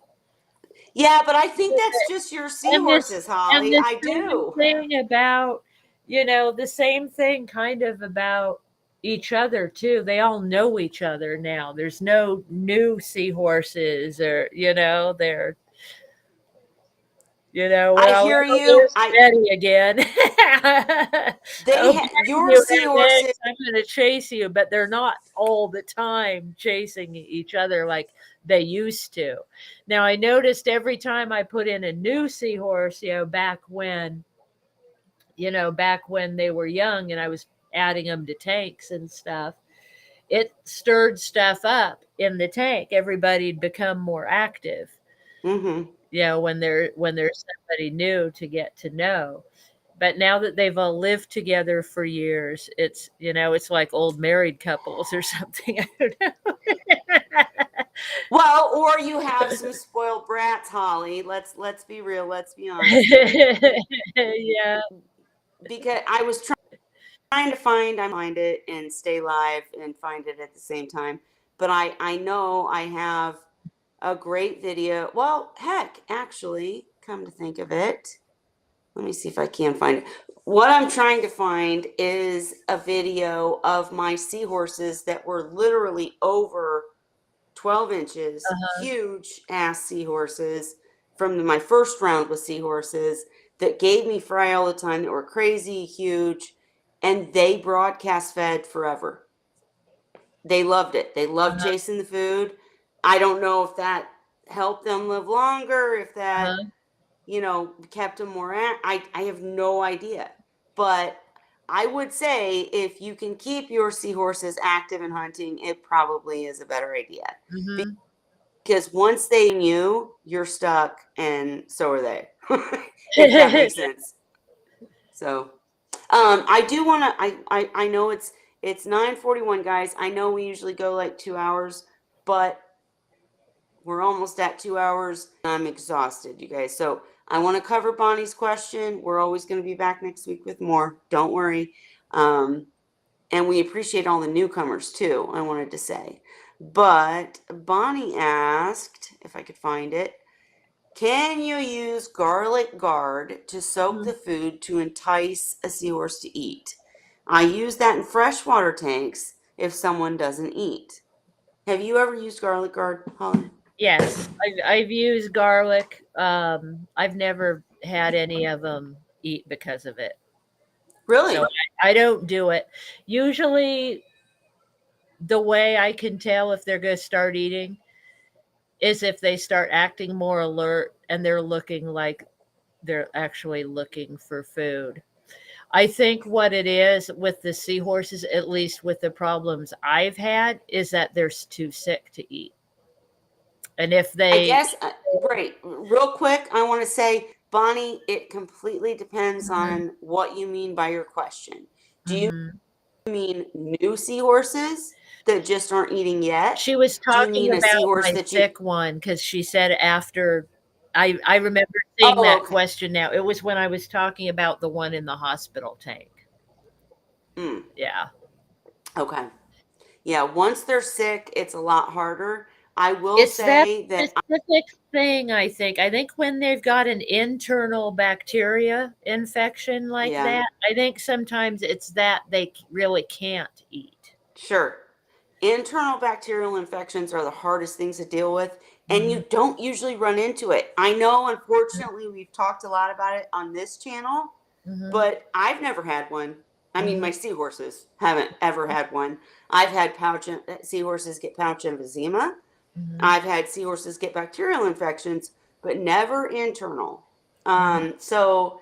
Speaker 1: yeah, but I think that's just your
Speaker 2: And this
Speaker 1: seahorses,
Speaker 2: and
Speaker 1: Holly.
Speaker 2: the
Speaker 1: I
Speaker 2: same
Speaker 1: do.
Speaker 2: thing about, the same thing kind of about each other too. They all know each other now. There's no new seahorses or,
Speaker 1: I
Speaker 2: well,
Speaker 1: hear
Speaker 2: well,
Speaker 1: you.
Speaker 2: there's Betty again. Oh, Betty,
Speaker 1: Your
Speaker 2: you have
Speaker 1: seahorses.
Speaker 2: eggs. I'm going to chase you, but they're not all the time chasing each other like they used to. Now, I noticed every time I put in a new seahorse, back when they were young and I was adding them to tanks and stuff, it stirred stuff up in the tank. Everybody'd become more active.
Speaker 1: Mm-hmm.
Speaker 2: when there's somebody new to get to know. But now that they've all lived together for years, it's like old married couples or something. I don't know.
Speaker 1: Well, or you have some spoiled brats, Holly. Let's be real. Let's be honest here.
Speaker 2: Yeah.
Speaker 1: Because I was trying to find it and stay live and find it at the same time. But I know I have a great video. Well, heck, actually, come to think of it, let me see if I can find it. What I'm trying to find is a video of my seahorses that were literally over 12 inches,
Speaker 2: Uh-huh.
Speaker 1: huge ass seahorses from my first round with seahorses that gave me fry all the time, that were crazy huge, and they broadcast fed forever. They loved it. They loved
Speaker 2: Uh-huh.
Speaker 1: chasing the food. I don't know if that helped them live longer, if that,
Speaker 2: Uh-huh.
Speaker 1: kept them more I have no idea. But I would say if you can keep your seahorses active in hunting, it probably is a better idea.
Speaker 2: Mhm.
Speaker 1: Because once they you, you're stuck, and so are they. If that makes sense. So, I do want to. I know it's 9:41, guys. I know we usually go like 2 hours, but we're almost at 2 hours. I'm exhausted, you guys. So I want to cover Bonnie's question. We're always going to be back next week with more. Don't worry. And we appreciate all the newcomers too, I wanted to say. But Bonnie asked, if I could find it, can you use garlic guard to soak the food to entice a seahorse to eat? I use that in freshwater tanks if someone doesn't eat. Have you ever used garlic guard, Holly?
Speaker 2: Yes, I've used garlic. I've never had any of them eat because of it. So
Speaker 1: Really?
Speaker 2: I don't do it. Usually, the way I can tell if they're going to start eating is if they start acting more alert and they're looking like they're actually looking for food. I think what it is with the seahorses, at least with the problems I've had, is that they're too sick to eat. And if
Speaker 1: I
Speaker 2: they,
Speaker 1: guess, right. Real quick, I want to say, Bonnie, it completely depends
Speaker 2: Mhm,
Speaker 1: on what you mean by your question. Do you
Speaker 2: mhm.
Speaker 1: mean new seahorses that just aren't eating yet?
Speaker 2: She was
Speaker 1: Do you
Speaker 2: talking
Speaker 1: mean a
Speaker 2: about
Speaker 1: seahorse
Speaker 2: my
Speaker 1: that you,
Speaker 2: sick one because she said after I remember seeing
Speaker 1: oh,
Speaker 2: that
Speaker 1: okay.
Speaker 2: question now. It was when I was talking about the one in the hospital tank.
Speaker 1: Mm,
Speaker 2: Yeah.
Speaker 1: okay. Yeah, once they're sick, it's a lot harder. I will
Speaker 2: It's that
Speaker 1: say that,
Speaker 2: specific thing, I think. I think when they've got an internal bacteria infection like
Speaker 1: yeah,
Speaker 2: that, I think sometimes it's that they really can't eat.
Speaker 1: sure. Internal bacterial infections are the hardest things to deal with, and
Speaker 2: Mhm,
Speaker 1: you don't usually run into it. I know, unfortunately, we've talked a lot about it on this channel,
Speaker 2: mhm,
Speaker 1: but I've never had one. I mean,
Speaker 2: mhm,
Speaker 1: my seahorses haven't ever had one. I've had seahorses get pouch emphysema.
Speaker 2: mhm,
Speaker 1: I've had seahorses get bacterial infections, but never internal.
Speaker 2: mhm,
Speaker 1: So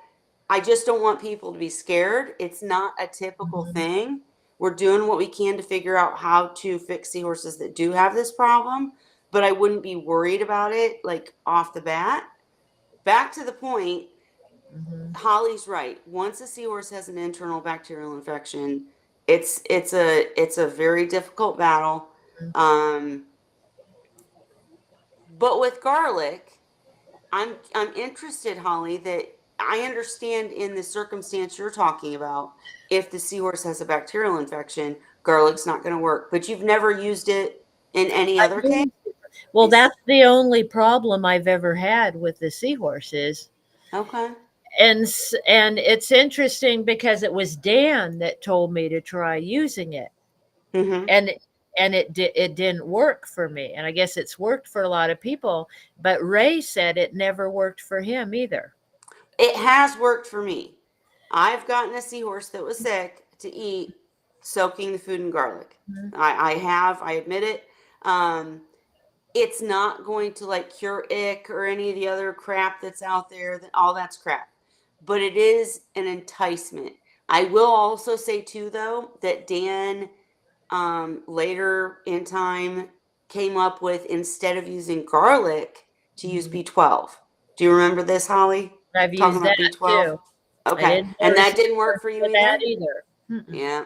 Speaker 1: I just don't want people to be scared. It's not a typical
Speaker 2: mhm,
Speaker 1: thing. We're doing what we can to figure out how to fix seahorses that do have this problem, but I wouldn't be worried about it like off the bat. Back to the point,
Speaker 2: mhm,
Speaker 1: Holly's right. Once a seahorse has an internal bacterial infection, it's a very difficult battle.
Speaker 2: mhm.
Speaker 1: Um, but with garlic, I'm interested, Holly, that I understand in the circumstance you're talking about, if the seahorse has a bacterial infection, garlic's not going to work. But you've never used it in any
Speaker 2: I've
Speaker 1: other case?
Speaker 2: used Well, that's the only problem I've ever had with the seahorses.
Speaker 1: Okay.
Speaker 2: And it's interesting because it was Dan that told me to try using it.
Speaker 1: Mm-hmm.
Speaker 2: And it didn't work for me. And I guess it's worked for a lot of people, but Ray said it never worked for him either.
Speaker 1: It has worked for me. I've gotten a seahorse that was sick to eat soaking the food in garlic.
Speaker 2: Mhm,
Speaker 1: I have, I admit it. Um, it's not going to like cure ick or any of the other crap that's out there. That all that's crap, but it is an enticement. I will also say too, though, that Dan later in time came up with, instead of using garlic, to use
Speaker 2: mhm,
Speaker 1: B12. Do you remember this, Holly?
Speaker 2: I've
Speaker 1: Talking
Speaker 2: used
Speaker 1: about
Speaker 2: that
Speaker 1: B12?
Speaker 2: too. I
Speaker 1: Okay.
Speaker 2: didn't
Speaker 1: And
Speaker 2: notice
Speaker 1: that
Speaker 2: it
Speaker 1: didn't work for you
Speaker 2: for that
Speaker 1: either?
Speaker 2: either. Mm-mm.
Speaker 1: Yeah.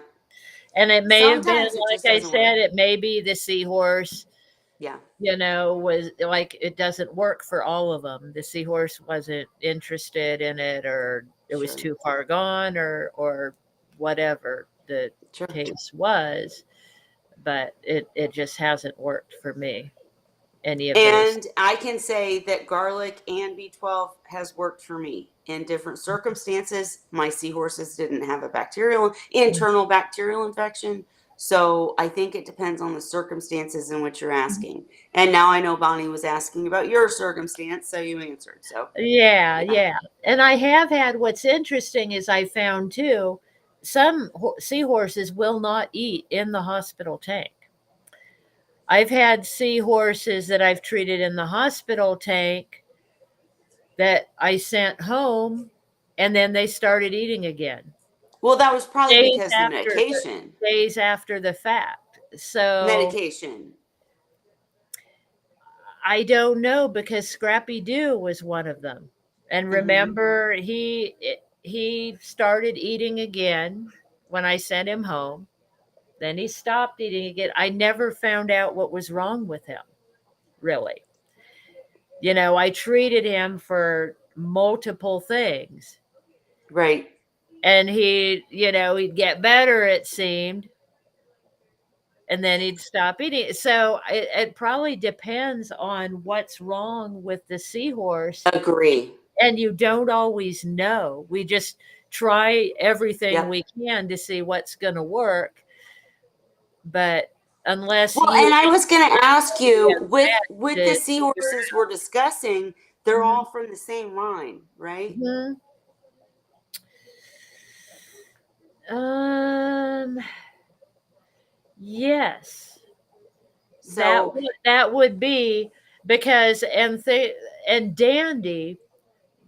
Speaker 2: And it may have been,
Speaker 1: Sometimes it
Speaker 2: like
Speaker 1: just
Speaker 2: I
Speaker 1: doesn't work.
Speaker 2: said, it may be the Seahorse,
Speaker 1: Yeah.
Speaker 2: was like, it doesn't work for all of them. The Seahorse wasn't interested in it, or it was
Speaker 1: Sure.
Speaker 2: too far gone, or whatever the
Speaker 1: Sure.
Speaker 2: case was. But it just hasn't worked for me, any of those.
Speaker 1: And I can say that garlic and B12 has worked for me in different circumstances. My seahorses didn't have a internal bacterial infection. So I think it depends on the circumstances in which you're asking. And now I know Bonnie was asking about your circumstance, so you answered. So
Speaker 2: Yeah,
Speaker 1: yeah.
Speaker 2: yeah. And I have had, what's interesting is I found too, some seahorses will not eat in the hospital tank. I've had seahorses that I've treated in the hospital tank that I sent home, and then they started eating again
Speaker 1: Well, that was probably
Speaker 2: days
Speaker 1: because the
Speaker 2: after the
Speaker 1: medication.
Speaker 2: days after the fact. So
Speaker 1: Medication.
Speaker 2: I don't know, because Scrappy Doo was one of them. And remember, he started eating again when I sent him home. Then he stopped eating again. I never found out what was wrong with him, really. I treated him for multiple things,
Speaker 1: Right.
Speaker 2: and he'd get better, it seemed, and then he'd stop eating. So it probably depends on what's wrong with the seahorse,
Speaker 1: Agree.
Speaker 2: and you don't always know. We just try everything
Speaker 1: Yep.
Speaker 2: we can to see what's going to work, but unless
Speaker 1: Well,
Speaker 2: you
Speaker 1: and I was going to ask you with the
Speaker 2: to figure
Speaker 1: seahorses we're discussing, they're
Speaker 2: it
Speaker 1: all from the same line, right?
Speaker 2: out. Um, yes,
Speaker 1: So,
Speaker 2: that would be, because and Dandy,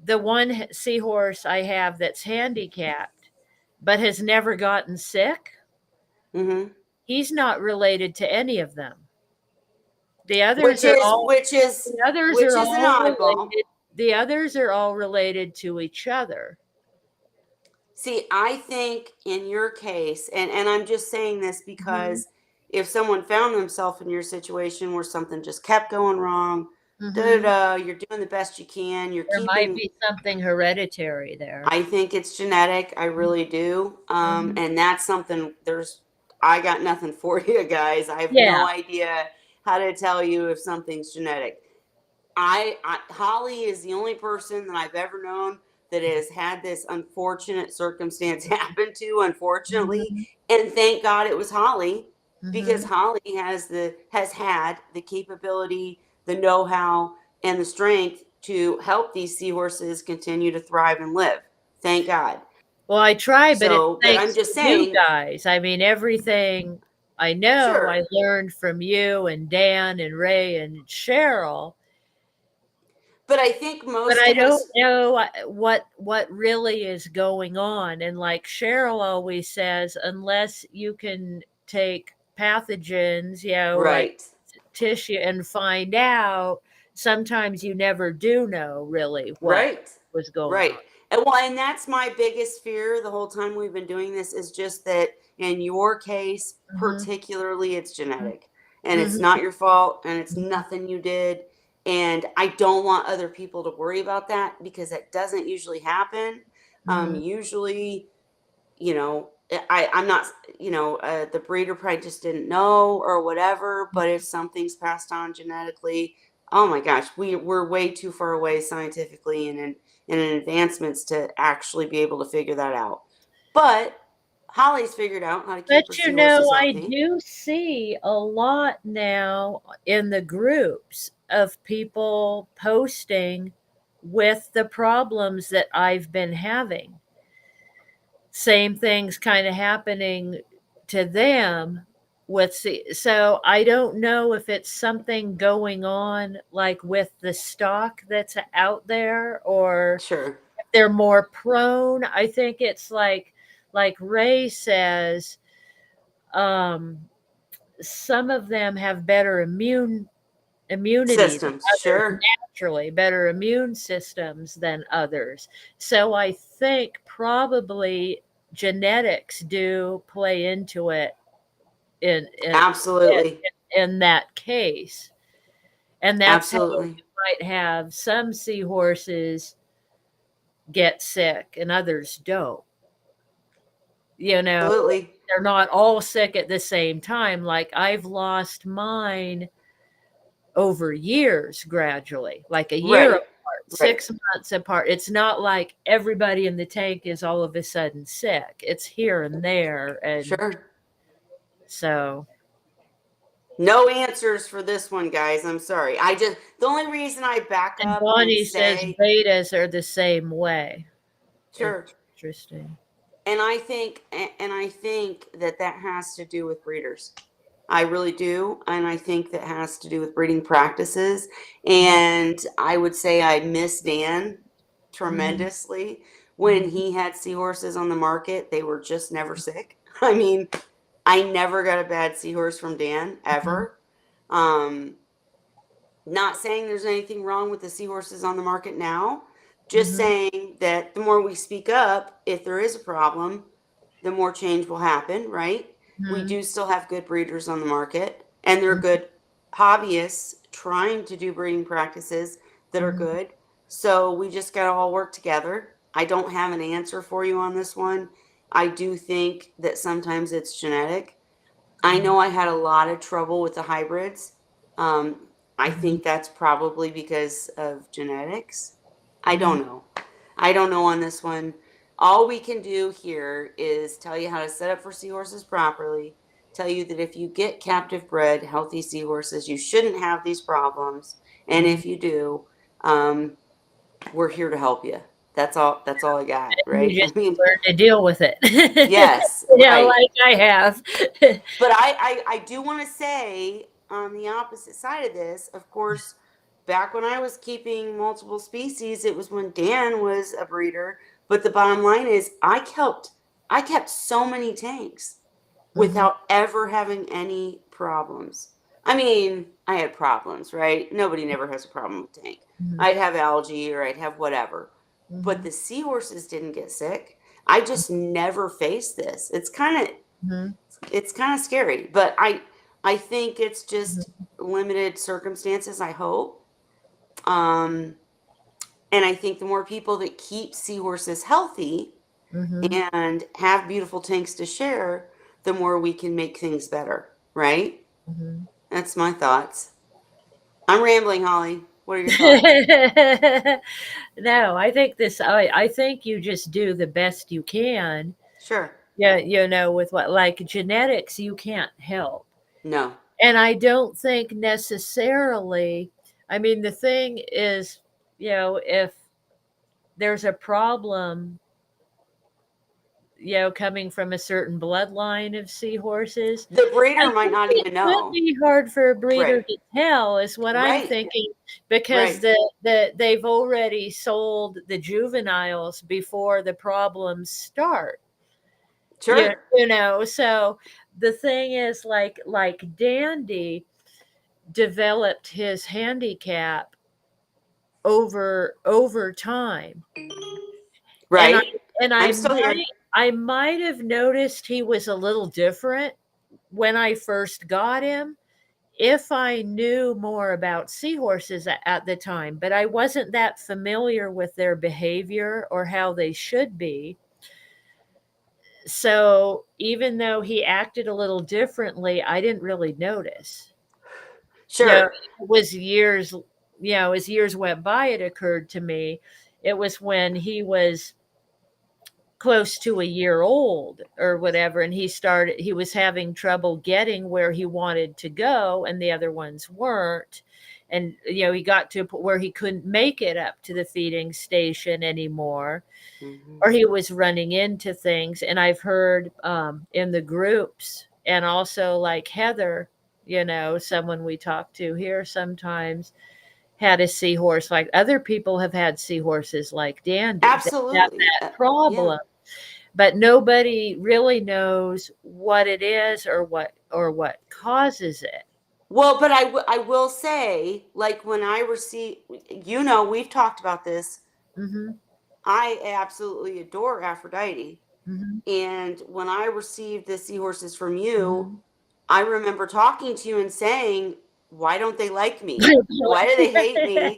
Speaker 2: the one seahorse I have that's handicapped but has never gotten sick,
Speaker 1: mhm.
Speaker 2: he's not related to any of them. The
Speaker 1: which
Speaker 2: others are
Speaker 1: is
Speaker 2: all
Speaker 1: which is
Speaker 2: the others
Speaker 1: which
Speaker 2: are
Speaker 1: is an
Speaker 2: all
Speaker 1: oddball.
Speaker 2: related. The others are all related to each other.
Speaker 1: See, I think in your case, and I'm just saying this
Speaker 2: Mhm.
Speaker 1: because if someone found themselves in your situation where something just kept going wrong, da da
Speaker 2: Mhm.
Speaker 1: da, you're doing the best you can. You're
Speaker 2: There might
Speaker 1: keeping.
Speaker 2: be something hereditary there.
Speaker 1: I think it's genetic. I really do.
Speaker 2: Mhm.
Speaker 1: And that's something. I got nothing for you guys. I have
Speaker 2: Yeah.
Speaker 1: no idea how to tell you if something's genetic. Holly is the only person that I've ever known that has had this unfortunate circumstance happen to, unfortunately.
Speaker 2: Mhm.
Speaker 1: And thank God it was Holly, because
Speaker 2: Mhm.
Speaker 1: Holly has had the capability, the know-how, and the strength to help these seahorses continue to thrive and live. Thank God.
Speaker 2: Well, I try, but it's
Speaker 1: So, but I'm
Speaker 2: thanks
Speaker 1: just
Speaker 2: to you
Speaker 1: saying,
Speaker 2: guys. I mean, everything I know, I
Speaker 1: sure.
Speaker 2: learned from you and Dan and Ray and Cheryl,
Speaker 1: But I think
Speaker 2: but
Speaker 1: most
Speaker 2: I
Speaker 1: of
Speaker 2: don't
Speaker 1: us,
Speaker 2: know what really is going on. And like Cheryl always says, unless you can take pathogens, like
Speaker 1: right.
Speaker 2: tissue, and find out, sometimes you never do know really what
Speaker 1: Right.
Speaker 2: was going
Speaker 1: Right.
Speaker 2: on.
Speaker 1: And that's my biggest fear the whole time we've been doing this is just that in your case,
Speaker 2: Mhm.
Speaker 1: particularly, it's genetic and it's
Speaker 2: Mhm.
Speaker 1: not your fault and it's
Speaker 2: Mhm.
Speaker 1: nothing you did. And I don't want other people to worry about that because that doesn't usually happen.
Speaker 2: Mhm.
Speaker 1: Usually, I'm not, the breeder probably just didn't know or whatever. But if something's passed on genetically, oh my gosh, we're way too far away scientifically and in advancements to actually be able to figure that out. But Holly's figured out how to keep her
Speaker 2: But
Speaker 1: seahorses
Speaker 2: I
Speaker 1: healthy.
Speaker 2: do see a lot now in the groups of people posting with the problems that I've been having. Same things kind of happening to them so I don't know if it's something going on like with the stock that's out there, or
Speaker 1: Sure.
Speaker 2: if they're more prone. I think it's like Ray says, um some of them have better immune immunity than
Speaker 1: Systems,
Speaker 2: others,
Speaker 1: sure.
Speaker 2: naturally, better immune systems than others. So I think probably genetics do play into it in in
Speaker 1: Absolutely.
Speaker 2: in that case. And that's how
Speaker 1: Absolutely.
Speaker 2: you might have some seahorses get sick and others don't. You know,
Speaker 1: Absolutely.
Speaker 2: they're not all sick at the same time. Like I've lost mine over years gradually, like a year
Speaker 1: Right.
Speaker 2: apart,
Speaker 1: Right.
Speaker 2: 6 months apart. It's not like everybody in the tank is all of a sudden sick. It's here and there. And
Speaker 1: Sure.
Speaker 2: so,
Speaker 1: No answers for this one, guys. I'm sorry. The only reason I back
Speaker 2: and
Speaker 1: up and
Speaker 2: Bonnie says
Speaker 1: say,
Speaker 2: betas are the same way.
Speaker 1: sure.
Speaker 2: Interesting.
Speaker 1: And I think that that has to do with breeders. I really do. And I think that has to do with breeding practices. And I would say I miss Dan
Speaker 2: Mhm,
Speaker 1: tremendously. When
Speaker 2: mhm,
Speaker 1: he had seahorses on the market, they were just never sick. I mean, I never got a bad seahorse from Dan
Speaker 2: mhm,
Speaker 1: ever. Not saying there's anything wrong with the seahorses on the market now, just
Speaker 2: mhm,
Speaker 1: saying that the more we speak up, if there is a problem, the more change will happen, right? We
Speaker 2: mhm,
Speaker 1: do still have good breeders on the market, and they're
Speaker 2: mhm,
Speaker 1: good hobbyists trying to do breeding practices that are
Speaker 2: mhm,
Speaker 1: good. So we just got to all work together. I don't have an answer for you on this one. I do think that sometimes it's genetic. I
Speaker 2: mhm,
Speaker 1: know I had a lot of trouble with the hybrids. Um, I
Speaker 2: mhm,
Speaker 1: think that's probably because of genetics. I
Speaker 2: mhm,
Speaker 1: don't know. I don't know on this one. All we can do here is tell you how to set up for seahorses properly, tell you that if you get captive bred healthy seahorses, you shouldn't have these problems. And
Speaker 2: mhm.
Speaker 1: if you do, um, we're here to help you. That's all I got, right?
Speaker 2: You
Speaker 1: I
Speaker 2: just
Speaker 1: mean,
Speaker 2: learn to deal with it.
Speaker 1: yes, right.
Speaker 2: Like I have.
Speaker 1: But I do want to say on the opposite side of this, of course, back when I was keeping multiple species, it was when Dan was a breeder. But the bottom line is I kept so many tanks
Speaker 2: Mhm,
Speaker 1: without ever having any problems. I mean, I had problems, right? Nobody never has a problem with tank.
Speaker 2: mhm,
Speaker 1: I'd have algae or I'd have whatever. But
Speaker 2: mhm,
Speaker 1: the seahorses didn't get sick. I just never faced this.
Speaker 2: mhm,
Speaker 1: It's kind of scary, but I think it's just
Speaker 2: mhm,
Speaker 1: limited circumstances, I hope. Um and I think the more people that keep seahorses healthy
Speaker 2: mhm,
Speaker 1: and have beautiful tanks to share, the more we can make things better, right?
Speaker 2: mhm.
Speaker 1: That's my thoughts. I'm rambling, Holly. What are your thoughts?
Speaker 2: No, I think you just do the best you can.
Speaker 1: Sure.
Speaker 2: Yeah, with what like genetics you can't help.
Speaker 1: No.
Speaker 2: And I don't think necessarily, I mean, the thing is, if there's a problem, coming from a certain bloodline of seahorses,
Speaker 1: The
Speaker 2: I
Speaker 1: breeder might
Speaker 2: think
Speaker 1: not
Speaker 2: it
Speaker 1: even
Speaker 2: could
Speaker 1: know.
Speaker 2: be hard for a breeder
Speaker 1: Right.
Speaker 2: to tell, is what I'm
Speaker 1: Right.
Speaker 2: thinking, because
Speaker 1: Right.
Speaker 2: they've already sold the juveniles before the problems start.
Speaker 1: Sure.
Speaker 2: So the thing is, like Dandy developed his handicap over time, and I
Speaker 1: Right.
Speaker 2: and
Speaker 1: I'm still here.
Speaker 2: I might have noticed he was a little different when I first got him if I knew more about seahorses at the time, but I wasn't that familiar with their behavior or how they should be. So even though he acted a little differently, I didn't really notice. It
Speaker 1: Sure.
Speaker 2: was years, as years went by, it occurred to me. It was when he was close to a year old or whatever, and he was having trouble getting where he wanted to go and the other ones weren't. And he got to a point where he couldn't make it up to the feeding station anymore,
Speaker 1: Hmm.
Speaker 2: or he was running into things. And I've heard in the groups, and also like Heather, someone we talk to here sometimes, had a seahorse. Like other people have had seahorses like Dandy that have
Speaker 1: Absolutely.
Speaker 2: that
Speaker 1: Yeah.
Speaker 2: problem, but nobody really knows what it is or what causes it.
Speaker 1: Well, but I will say, like when I receive, we've talked about this.
Speaker 2: Mm-hmm.
Speaker 1: I absolutely adore Aphrodite.
Speaker 2: Mm-hmm.
Speaker 1: And when I received the seahorses from you,
Speaker 2: Mm-hmm.
Speaker 1: I remember talking to you and saying, why don't they like me? Why do they hate me?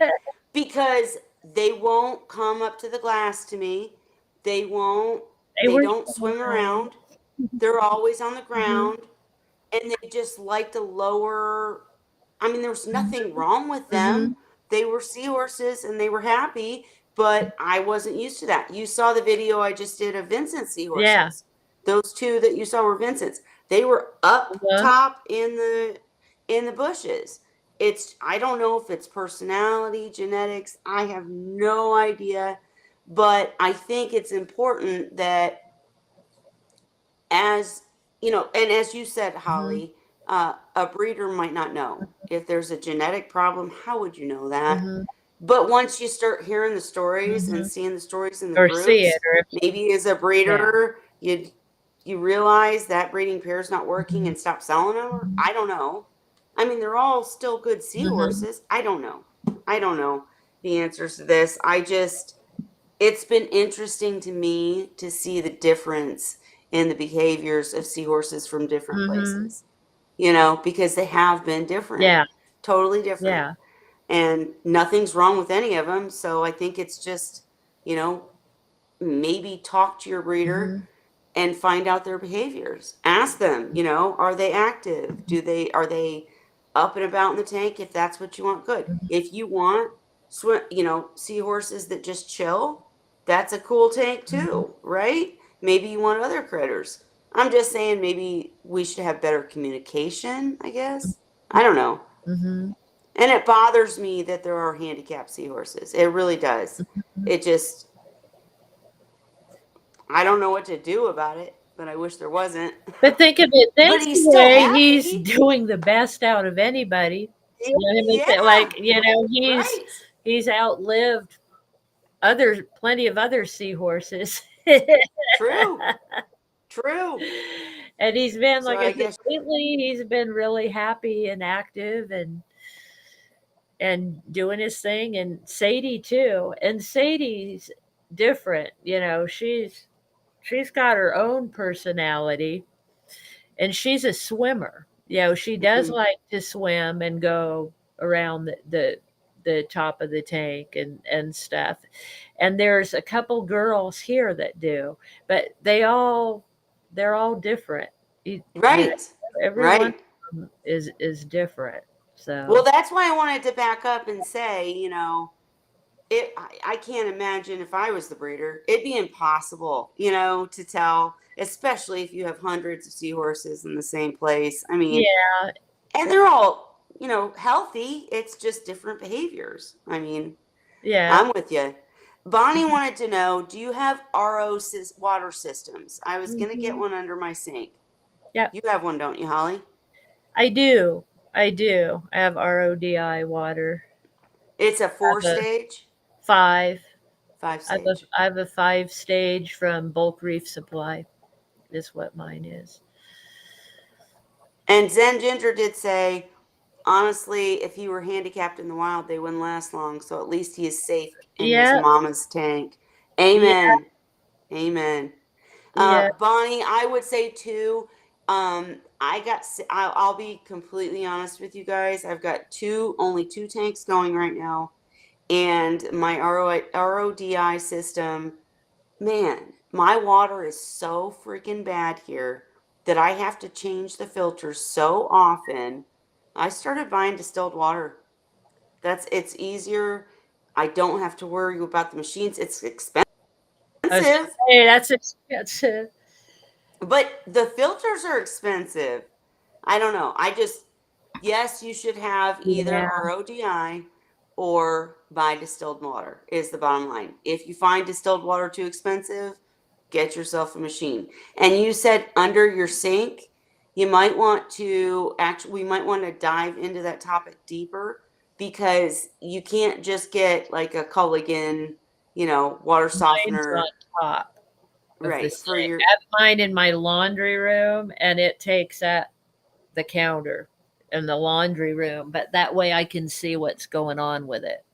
Speaker 1: Because they won't come up to the glass to me. They won't,
Speaker 2: They
Speaker 1: they
Speaker 2: were
Speaker 1: don't swim
Speaker 2: shy.
Speaker 1: around. They're always on the
Speaker 2: Mm-hmm.
Speaker 1: ground. And they just like to lower. I mean, there was nothing wrong with
Speaker 2: Mm-hmm.
Speaker 1: them. They were seahorses and they were happy, but I wasn't used to that. You saw the video I just did of Vincent's
Speaker 2: Yeah.
Speaker 1: seahorses. Those two that you saw were Vincent's. They were up
Speaker 2: Uh-huh.
Speaker 1: top in the bushes. I don't know if it's personality, genetics, I have no idea, but I think it's important that, as and as you said,
Speaker 2: Mm-hmm.
Speaker 1: Holly, a breeder might not know if there's a genetic problem. How would you know that?
Speaker 2: Mm-hmm.
Speaker 1: But once you start hearing the stories
Speaker 2: Mm-hmm.
Speaker 1: and seeing the stories in the
Speaker 2: Or see it,
Speaker 1: groups,
Speaker 2: or if,
Speaker 1: maybe as a
Speaker 2: yeah.
Speaker 1: breeder, you realize that breeding pair is not working
Speaker 2: Mm-hmm.
Speaker 1: and stop selling them. I don't know. I mean, they're all still good
Speaker 2: Mm-hmm.
Speaker 1: seahorses. I don't know. I don't know the answers to this. It's been interesting to me to see the difference in the behaviors of seahorses from different
Speaker 2: Mm-hmm.
Speaker 1: places, because they have been different,
Speaker 2: Yeah.
Speaker 1: totally different.
Speaker 2: Yeah.
Speaker 1: And nothing's wrong with any of them. So I think it's just, you know, maybe talk to your breeder
Speaker 2: Mm-hmm.
Speaker 1: and find out their behaviors. Ask them, are they active? Are they up and about in the tank? If that's what you want, good.
Speaker 2: Mm-hmm.
Speaker 1: If you want seahorses that just chill, that's a cool tank
Speaker 2: Mm-hmm.
Speaker 1: too, right? Maybe you want other critters. I'm just saying maybe we should have better communication, I guess. I don't know.
Speaker 2: Mm-hmm.
Speaker 1: And it bothers me that there are handicapped seahorses. It really does. It just, I don't know what to do about it, but I wish there wasn't.
Speaker 2: But think of it
Speaker 1: But
Speaker 2: this
Speaker 1: he's still
Speaker 2: way, he's
Speaker 1: happy.
Speaker 2: doing the best out of anybody.
Speaker 1: Yeah,
Speaker 2: Like, he's
Speaker 1: right.
Speaker 2: he's outlived plenty of other seahorses.
Speaker 1: True. True.
Speaker 2: And he's been,
Speaker 1: So
Speaker 2: like I
Speaker 1: I
Speaker 2: said,
Speaker 1: guess,
Speaker 2: lately he's been really happy and active and doing his thing, and Sadie too. And Sadie's different, she's got her own personality, and she's a swimmer. She does
Speaker 1: mhm,
Speaker 2: like to swim and go around the top of the tank and stuff. And there's a couple girls here that do, but they're all different. You know,
Speaker 1: right.
Speaker 2: everyone
Speaker 1: Right.
Speaker 2: is different.
Speaker 1: Well,
Speaker 2: So
Speaker 1: that's why I wanted to back up and say, I can't imagine if I was the breeder, it'd be impossible, to tell, especially if you have hundreds of seahorses in the same place. I mean,
Speaker 2: yeah,
Speaker 1: and they're all, healthy. It's just different behaviors. I mean,
Speaker 2: yeah,
Speaker 1: I'm with you. Bonnie wanted to know, do you have water systems? I was going to get
Speaker 2: hmm,
Speaker 1: one under my sink.
Speaker 2: yeah.
Speaker 1: You have one, don't you, Holly?
Speaker 2: I do, I do. I have RODI water.
Speaker 1: It's a
Speaker 2: I
Speaker 1: four
Speaker 2: have a
Speaker 1: stage,
Speaker 2: five.
Speaker 1: five stage.
Speaker 2: I have a 5 stage from Bulk Reef Supply. Is what mine is.
Speaker 1: And Zen Ginger did say, honestly, if he were handicapped in the wild, they wouldn't last long. So at least he is safe in his
Speaker 2: Yeah,
Speaker 1: mama's tank.
Speaker 2: yeah,
Speaker 1: Amen. Amen.
Speaker 2: yeah.
Speaker 1: Bonnie, I would say too. I'll be completely honest with you guys. I've got only two tanks going right now, and my RODI system. Man, my water is so freaking bad here that I have to change the filters so often. I started buying distilled water. It's easier. I don't have to worry about the machines. It's
Speaker 2: I was gonna
Speaker 1: expensive,
Speaker 2: say that's expensive.
Speaker 1: but the filters are expensive. I don't know. Yes, you should have either
Speaker 2: Yeah,
Speaker 1: RODI or buy distilled water, is the bottom line. If you find distilled water too expensive, get yourself a machine. And you said under your sink, we might want to dive into that topic deeper, because you can't just get like a Culligan, water
Speaker 2: mine's on
Speaker 1: softener,
Speaker 2: top of the
Speaker 1: right, for
Speaker 2: sink.
Speaker 1: your,
Speaker 2: I have mine in my laundry room, and it takes at the counter. in the laundry room, but that way I can see what's going on with it.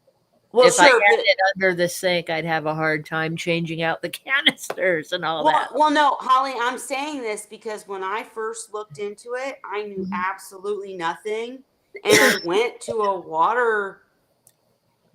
Speaker 1: Well,
Speaker 2: If I
Speaker 1: sure,
Speaker 2: had
Speaker 1: but
Speaker 2: it under the sink, I'd have a hard time changing out the canisters and all
Speaker 1: well,
Speaker 2: that.
Speaker 1: well, no, Holly, I'm saying this because when I first looked into it, I knew
Speaker 2: Mhm.
Speaker 1: absolutely nothing, and I went to a water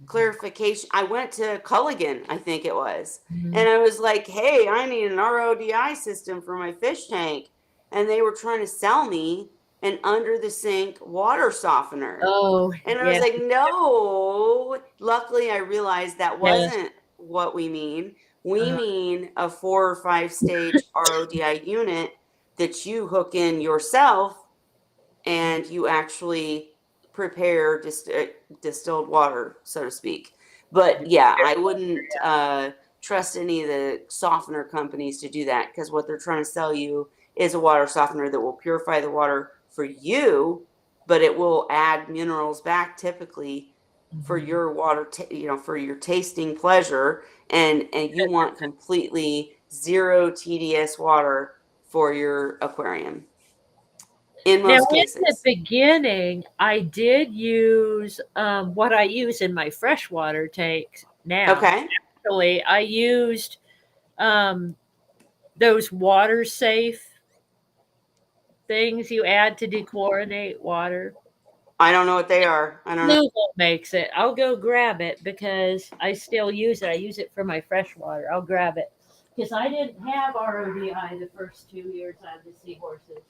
Speaker 1: clarification. I went to Culligan, I think it was,
Speaker 2: Mhm.
Speaker 1: and I was like, "Hey, I need an RODI system for my fish tank," and they were trying to sell me an under the sink water softener.
Speaker 2: Oh,
Speaker 1: And I was
Speaker 2: yeah,
Speaker 1: like, no. Luckily, I realized that
Speaker 2: yeah.
Speaker 1: wasn't what we mean. We mean a 4 or 5 stage RODI unit that you hook in yourself and you actually prepare distilled water, so to speak. But yeah, I wouldn't trust any of the softener companies to do that because what they're trying to sell you is a water softener that will purify the water for you, but it will add minerals back typically for
Speaker 2: Mhm.
Speaker 1: your water, for your tasting pleasure, and you want completely zero TDS water for your aquarium in
Speaker 2: Now,
Speaker 1: most
Speaker 2: in the
Speaker 1: cases.
Speaker 2: beginning, I did use what I use in my freshwater tanks now.
Speaker 1: Okay.
Speaker 2: Actually, I used um, those water safe things you add to dechlorinate water.
Speaker 1: I don't know what they are. I don't know.
Speaker 2: Louisville makes it. I'll go grab it because I still use it. I use it for my freshwater. I'll grab it because I didn't have RODI the first 2 years I had the seahorses.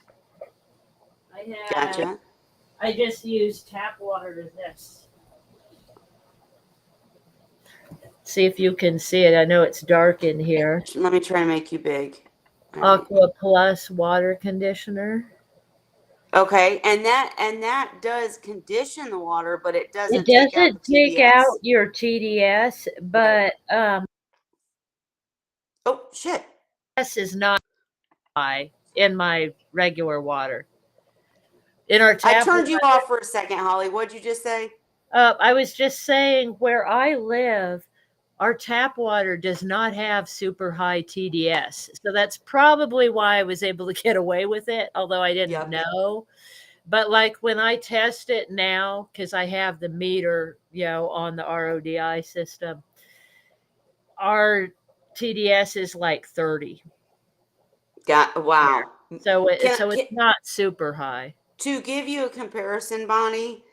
Speaker 1: Gotcha.
Speaker 2: I just used tap water to this. See if you can see it. I know it's dark in here.
Speaker 1: Let me try to make you big. All right.
Speaker 2: Aqua Plus water conditioner.
Speaker 1: Okay, and that does condition the water, but it
Speaker 2: It
Speaker 1: doesn't take out the
Speaker 2: doesn't take out
Speaker 1: TDS.
Speaker 2: your TDS,
Speaker 1: Okay.
Speaker 2: but
Speaker 1: Oh shit!
Speaker 2: this is not high in my regular water. In our
Speaker 1: I
Speaker 2: tap
Speaker 1: turned you
Speaker 2: water,
Speaker 1: off for a second, Holly. What'd you just say?
Speaker 2: I was just saying where I live, our tap water does not have super high TDS. So that's probably why I was able to get away with it, although I didn't
Speaker 1: Yep.
Speaker 2: know. But like when I test it now, because I have the meter, on the RODI system, our TDS is like 30.
Speaker 1: Wow.
Speaker 2: So it's
Speaker 1: Can
Speaker 2: not super high.
Speaker 1: to give you a comparison, Bonnie,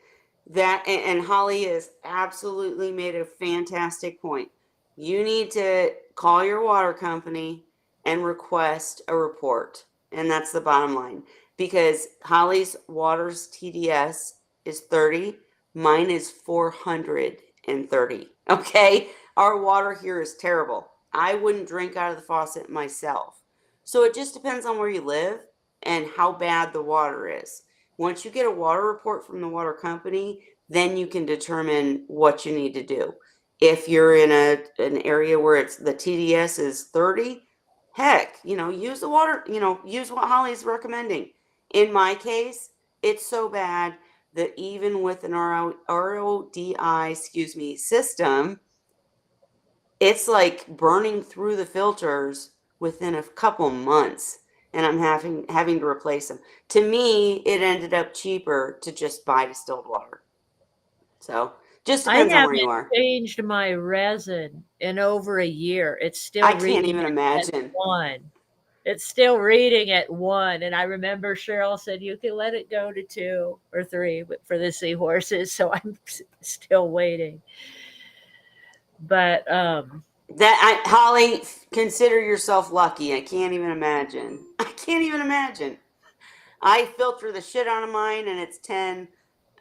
Speaker 1: that and Holly has absolutely made a fantastic point. You need to call your water company and request a report. And that's the bottom line. Because Holly's water's TDS is 30, mine is 430. Okay? Our water here is terrible. I wouldn't drink out of the faucet myself. So it just depends on where you live and how bad the water is. Once you get a water report from the water company, then you can determine what you need to do. If you're in an area where it's the TDS is 30, heck, use the water, use what Holly's recommending. In my case, it's so bad that even with an RODI, system, it's like burning through the filters within a couple months, and I'm having to replace them. To me, it ended up cheaper to just buy distilled water. So just
Speaker 2: I
Speaker 1: depends on where you
Speaker 2: haven't
Speaker 1: are.
Speaker 2: changed my resin in over a year. It's
Speaker 1: I
Speaker 2: still
Speaker 1: can't
Speaker 2: reading
Speaker 1: even
Speaker 2: at
Speaker 1: imagine.
Speaker 2: 1. It's still reading at 1. And I remember Cheryl said you can let it go to 2 or 3 for the seahorses. So I'm still waiting. But
Speaker 1: Holly, consider yourself lucky. I can't even imagine. I can't even imagine. I filter the shit out of mine, and it's 10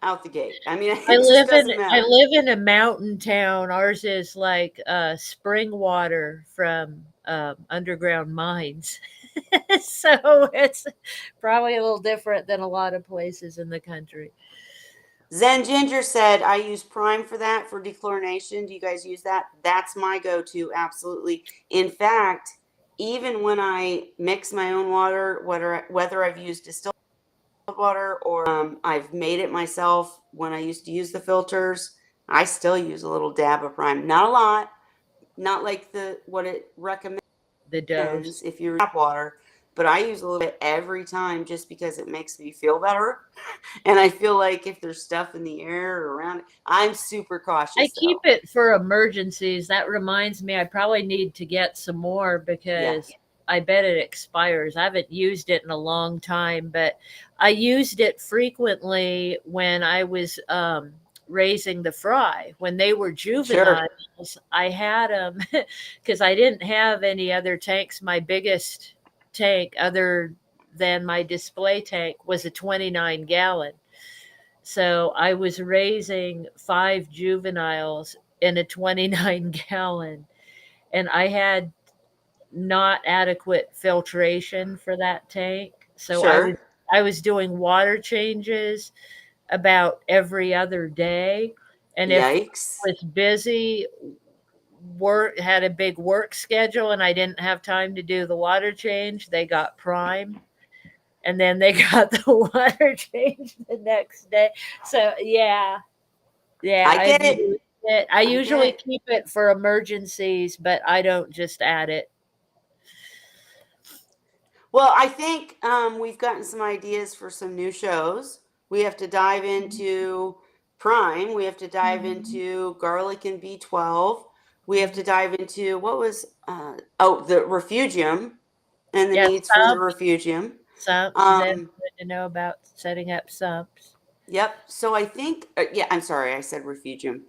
Speaker 1: out the gate. I mean,
Speaker 2: I
Speaker 1: it just
Speaker 2: live in
Speaker 1: doesn't
Speaker 2: I
Speaker 1: matter.
Speaker 2: live in a mountain town. Ours is like spring water from underground mines. So it's probably a little different than a lot of places in the country.
Speaker 1: Zen Ginger said, I use Prime for that, for dechlorination. Do you guys use that? That's my go-to, absolutely. In fact, even when I mix my own water, whether I've used distilled water or I've made it myself when I used to use the filters, I still use a little dab of Prime. Not a lot, not like what it recommends
Speaker 2: The dose.
Speaker 1: if you're tap water, but I use a little bit every time just because it makes me feel better. And I feel like if there's stuff in the air or around it, I'm super
Speaker 2: I
Speaker 1: cautious
Speaker 2: keep
Speaker 1: though.
Speaker 2: it for emergencies. That reminds me, I probably need to get some more
Speaker 1: Yeah,
Speaker 2: because I bet it expires. I haven't used it in a long time, but I used it frequently when I was raising the fry. When they were
Speaker 1: sure,
Speaker 2: juveniles, I had them because I didn't have any other tanks. My biggest tank, other than my display tank, was a 29-gallon. So I was raising 5 juveniles in a 29-gallon, and I had not adequate filtration for that tank. So
Speaker 1: sure.
Speaker 2: I was doing water changes about every other day. And if
Speaker 1: Yikes.
Speaker 2: I was busy, work had a big work schedule and I didn't have time to do the water change, they got prime and then they got the water change the next day. So yeah,
Speaker 1: I
Speaker 2: I've
Speaker 1: get it.
Speaker 2: used it. I
Speaker 1: I get
Speaker 2: usually
Speaker 1: it.
Speaker 2: keep it for emergencies, but I don't just add it.
Speaker 1: Well, I think we've gotten some ideas for some new shows. We have to dive into Prime. We have to dive
Speaker 2: Mhm.
Speaker 1: into Garlic and B12. We have to
Speaker 2: Mhm.
Speaker 1: dive into what was the refugium and the
Speaker 2: Yeah,
Speaker 1: needs for the refugium.
Speaker 2: sumps. That's
Speaker 1: Um,
Speaker 2: good to know about setting up sumps.
Speaker 1: yep. So I think yeah. I'm sorry, I said refugium.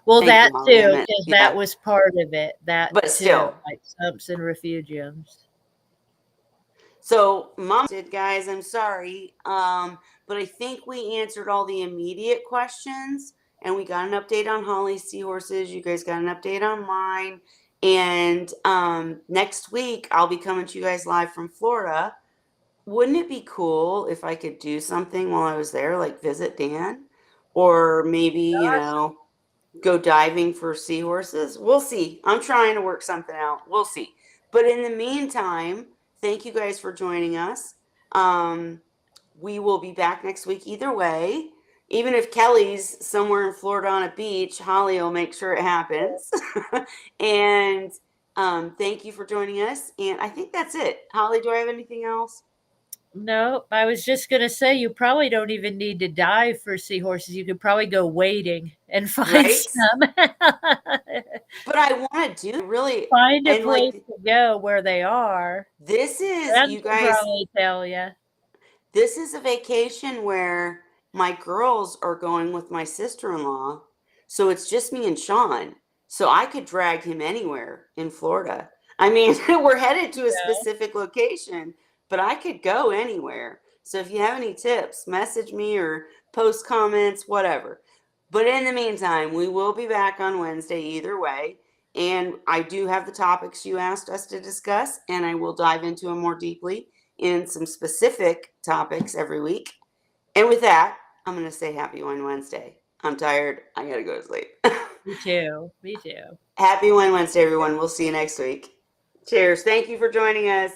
Speaker 2: Well,
Speaker 1: Thank you,
Speaker 2: that
Speaker 1: Holly. I
Speaker 2: too,
Speaker 1: meant
Speaker 2: because that
Speaker 1: yeah,
Speaker 2: was part of it. That
Speaker 1: but
Speaker 2: too,
Speaker 1: still.
Speaker 2: like sumps and refugiums.
Speaker 1: So, mom did, guys. I'm sorry, but I think we answered all the immediate questions, and we got an update on Holly's seahorses. You guys got an update on mine, and next week I'll be coming to you guys live from Florida. Wouldn't it be cool if I could do something while I was there, like visit Dan, or maybe
Speaker 2: Awesome.
Speaker 1: go diving for seahorses. We'll see. I'm trying to work something out. We'll see. But in the meantime, thank you guys for joining us. Um, we will be back next week either way. Even if Kelly's somewhere in Florida on a beach, Holly will make sure it happens. And thank you for joining us. And I think that's it. Holly, do I have anything else?
Speaker 2: No, I was just gonna say you probably don't even need to dive for seahorses. You could probably go wading and find
Speaker 1: Right?
Speaker 2: some.
Speaker 1: But I want to do really,
Speaker 2: Find a
Speaker 1: and
Speaker 2: place
Speaker 1: like
Speaker 2: to go where they are.
Speaker 1: this is,
Speaker 2: Friends
Speaker 1: you
Speaker 2: will
Speaker 1: guys,
Speaker 2: probably tell you.
Speaker 1: this is a vacation where my girls are going with my sister-in-law. So it's just me and Sean. So I could drag him anywhere in Florida. I mean, we're headed to a
Speaker 2: Yeah.
Speaker 1: specific location, but I could go anywhere. So if you have any tips, message me or post comments, whatever. But in the meantime, we will be back on Wednesday either way. And I do have the topics you asked us to discuss, and I will dive into them more deeply in some specific topics every week. And with that, I'm going to say happy Wine Wednesday. I'm tired. I got to go to sleep.
Speaker 2: Me too. Me too.
Speaker 1: Happy Wine Wednesday, everyone. We'll see you next week. Cheers. Thank you for joining us.